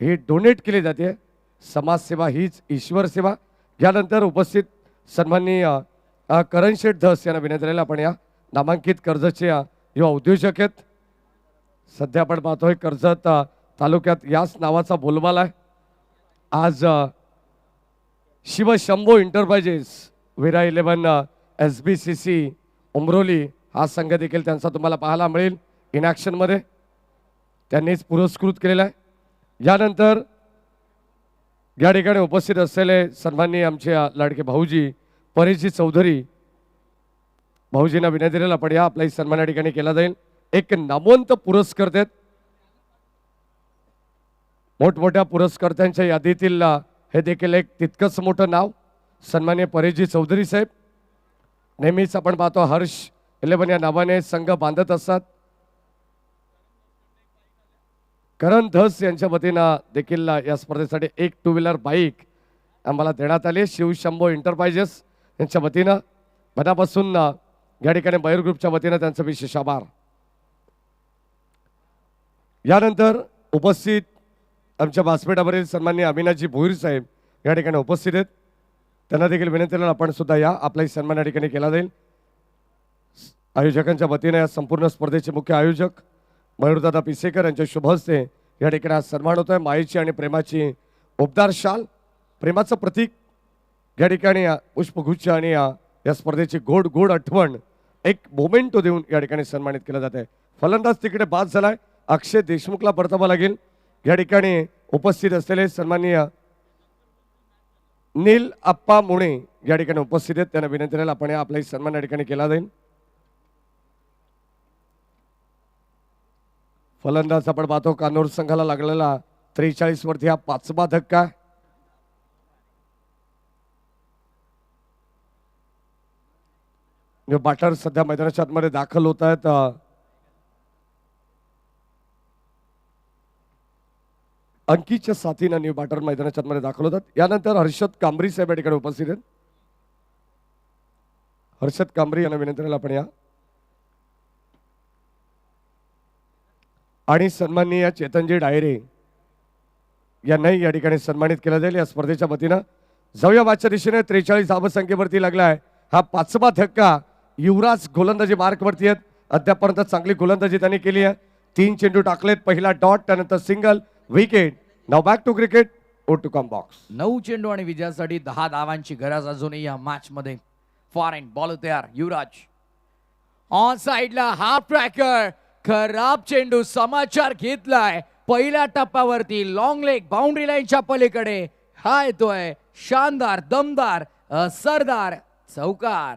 ही डोनेट केली जाते. समाजसेवा हीच ईश्वर सेवा. यानंतर उपस्थित सन्माननीय करण शेठ धस यांना विनंती राहील आपण या नामांकित कर्जतचे युवा उद्योजक आहेत. सध्या आपण पाहतोय कर्जत तालुक्यात याच नावाचा बोलबाला आहे. आज शिवशंभो एंटरप्राइजेस विरा 11 SBCC उमरोली हा संघ देखील त्यांचा तुम्हाला पाहायला मिळेल इन ॲक्शनमध्ये. त्यांनीच पुरस्कृत केलेला आहे. यानंतर या ठिकाणी उपस्थित असलेले सन्माननीय आमचे लाडके भाऊजी परेशजी चौधरी भाऊजींना विनंती राहील आपण या आपला सन्मान या ठिकाणी केला जाईल. एक नामवंत पुरस्कर्ते आहेत. मोठमोठ्या पुरस्कर्त्यांच्या यादीतील हे देखील एक तितकंच मोठं नाव सन्माननीय परेशजी चौधरी साहेब. नेहमीच आपण पाहतो हर्ष 11 या नावाने संघ बांधत असतात. करण धस यांच्या वतीनं देखील या स्पर्धेसाठी एक 2 व्हीलर बाईक आम्हाला देण्यात आली. शिवशंभो एंटरप्राइजेस यांच्या वतीनं मनापासून या ठिकाणी मयूर ग्रुपच्या वतीनं त्यांचं विशेष आभार. यानंतर उपस्थित आमच्या व्यासपीठावरील सन्माननीय अविनाशजी भोईर साहेब या ठिकाणी उपस्थित आहेत. त्यांना देखील विनंती आहे आपण सुद्धा या आपलाही सन्मान या ठिकाणी केला जाईल. आयोजकांच्या वतीने या संपूर्ण स्पर्धेचे मुख्य आयोजक मयूरदादा पिसेकर यांच्या शुभ हस्ते या ठिकाणी आज सन्मान होतोय. मायेची आणि प्रेमाची उबदार शाल प्रेमाचं प्रतीक या ठिकाणी पुष्पगुच्छ आणि या स्पर्धेची गोड गोड आठवण एक मोमेंटो देऊन या ठिकाणी सन्मानित केलं जात आहे. फलंदाज तिकडे बाद झालाय. अक्षय देशमुखला परतावा लागेल. या ठिकाणी उपस्थित असलेले सन्माननीय नील आप्पा मुणे या ठिकाणी उपस्थित आहेत. त्यांना विनंती राहील आपण आपला सन्मान या ठिकाणी केला जाईल. फलंदाज आपण पाहतो कानूर संघाला लागलेला 43 वरती हा 5वा धक्का. बॅटर सध्या मैदानाच्या आतमध्ये दाखल होत आहेत. अंकीच्या साथीनं न्यू बॅटर मैदानाच्या आतमध्ये दाखल होतात. यानंतर हर्षद कांबरी साहेब या ठिकाणी उपस्थित आहेत. हर्षद कांबरी यांना विनंती राहील आपण या आणि सन्माननीय चेतनजी डायरे यांनाही या ठिकाणी सन्मानित केलं जाईल. या स्पर्धेच्या वतीनं जाऊया मागच्या दिशेने 43 धावसंख्येवरती लागलाय हा 5वा धक्का. युवराज गोलंदाजी मार्कवरती आहेत. अद्यापर्यंत चांगली गोलंदाजी त्यांनी केली आहे. 3 चेंडू टाकलेत. पहिला डॉट त्यानंतर सिंगल विकेट. नाव back to cricket oh to come box. 9 चेंडू आणि विजयासाठी 10 धावांची गरज अजूनही या मॅच मध्ये. फॉर एंड बॉल तयार. युवराज ऑन साइडला हाफ ट्रॅकर खराब चेंडू समाचार घेतलाय. पहिल्या टप्प्यावरती लॉंग लेग बाउंड्री लाईनच्या पलीकडे हा येतोय शानदार दमदार असरदार चौकार.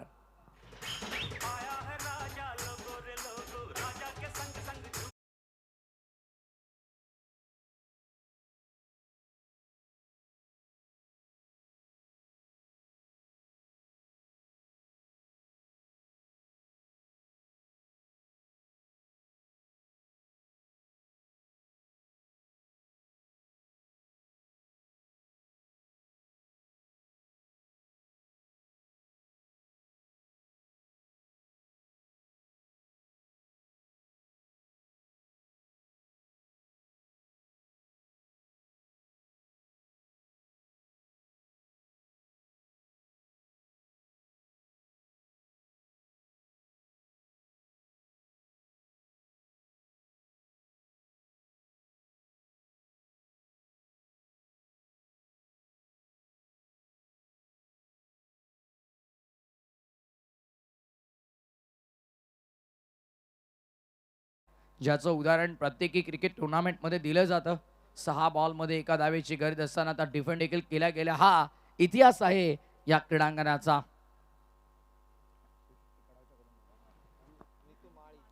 ज्याचं उदाहरण प्रत्येकी क्रिकेट टुर्नामेंटमध्ये दिलं जातं. 6 बॉलमध्ये एका धावेची गरज असताना आता डिफेंड देखील केल्या गेल्या. हा इतिहास आहे या क्रीडांगणाचा.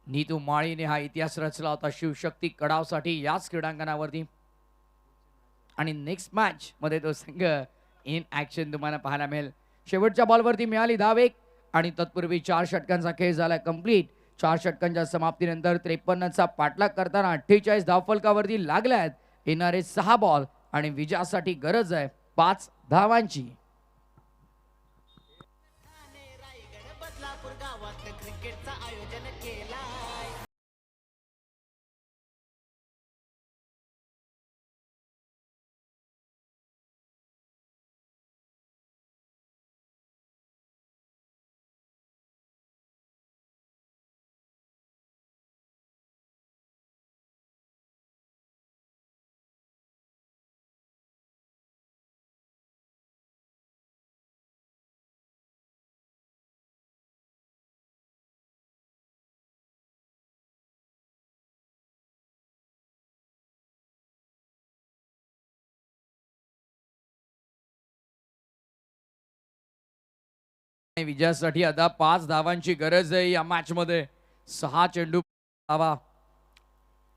नीतू माळीने हा इतिहास रचला होता शिवशक्ती कडावसाठी याच क्रीडांगणावरती. आणि नेक्स्ट मॅच मध्ये तो संघ इन ऍक्शन तुम्हाला पाहायला मिळेल. शेवटच्या बॉलवरती मिळाली धाव 1 आणि तत्पूर्वी 4 षटकांचा खेळ झाला कंप्लीट. 4 षटकांच्या समाप्तीनंतर 53चा पाठलाग करताना 48 धावफलकावरती लागल्यात. येणारे 6 बॉल आणि विजयासाठी गरज आहे 5 धावांची. विजयासाठी आता 5 धावांची गरज आहे या मॅच मध्ये. 6 चेंडू धावा.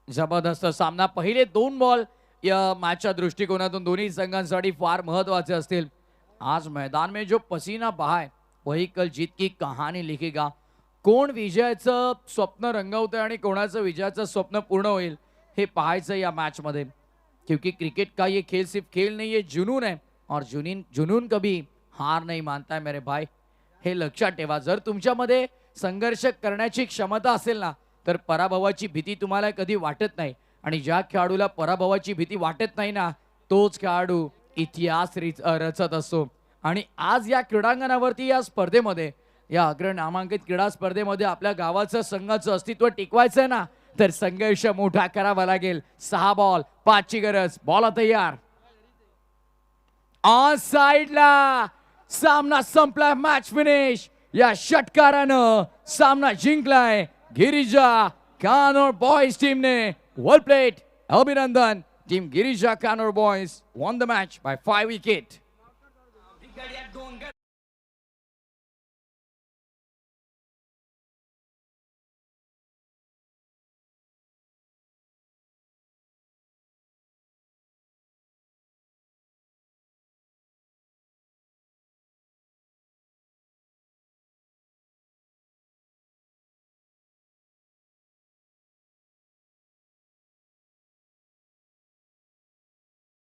जबरदस्त सामना. पहिले 2 बॉल या मॅचच्या दृष्टिकोनातून दोन्ही संघांसाठी फार महत्वाचे असतील. आज मैदान में जो पसीना बहा है वही कल जीत की कहानी लिखेगा. कोण विजयाचं स्वप्न रंगवतंय आणि कोणाचं विजयाचं स्वप्न पूर्ण होईल हे पाहायचं या मॅच मध्ये. क्योंकि क्रिकेट का ये खेल सिर्फ खेल नहीं, ये जुनून है और जुनून कभी हार नहीं मानता है मेरे भाई. हे लक्षात ठेवा. जर तुमच्यामध्ये संघर्ष करण्याची क्षमता असेल ना तर पराभवाची भीती तुम्हाला कधी वाटत नाही. आणि ज्या खेळाडूला पराभवाची भीती वाटत नाही ना तोच खेळाडू इतिहास रचत असतो. आणि आज या क्रीडांगणावरती या स्पर्धेमध्ये, या अग्र नामांकित क्रीडा स्पर्धेमध्ये आपल्या गावाचं संघाचं अस्तित्व टिकवायचं आहे ना तर संघर्ष मोठा करावा लागेल. 6 बॉल 5 ची गरज. बॉल तयार. ऑन साइडला सामना संपला. Match finish. या षटकारानं सामना जिंकलाय गिरिजा कानोर बॉयज टीमने. Well played. अभिनंदन. Team Girija Kanor boys won the match by 5 wickets.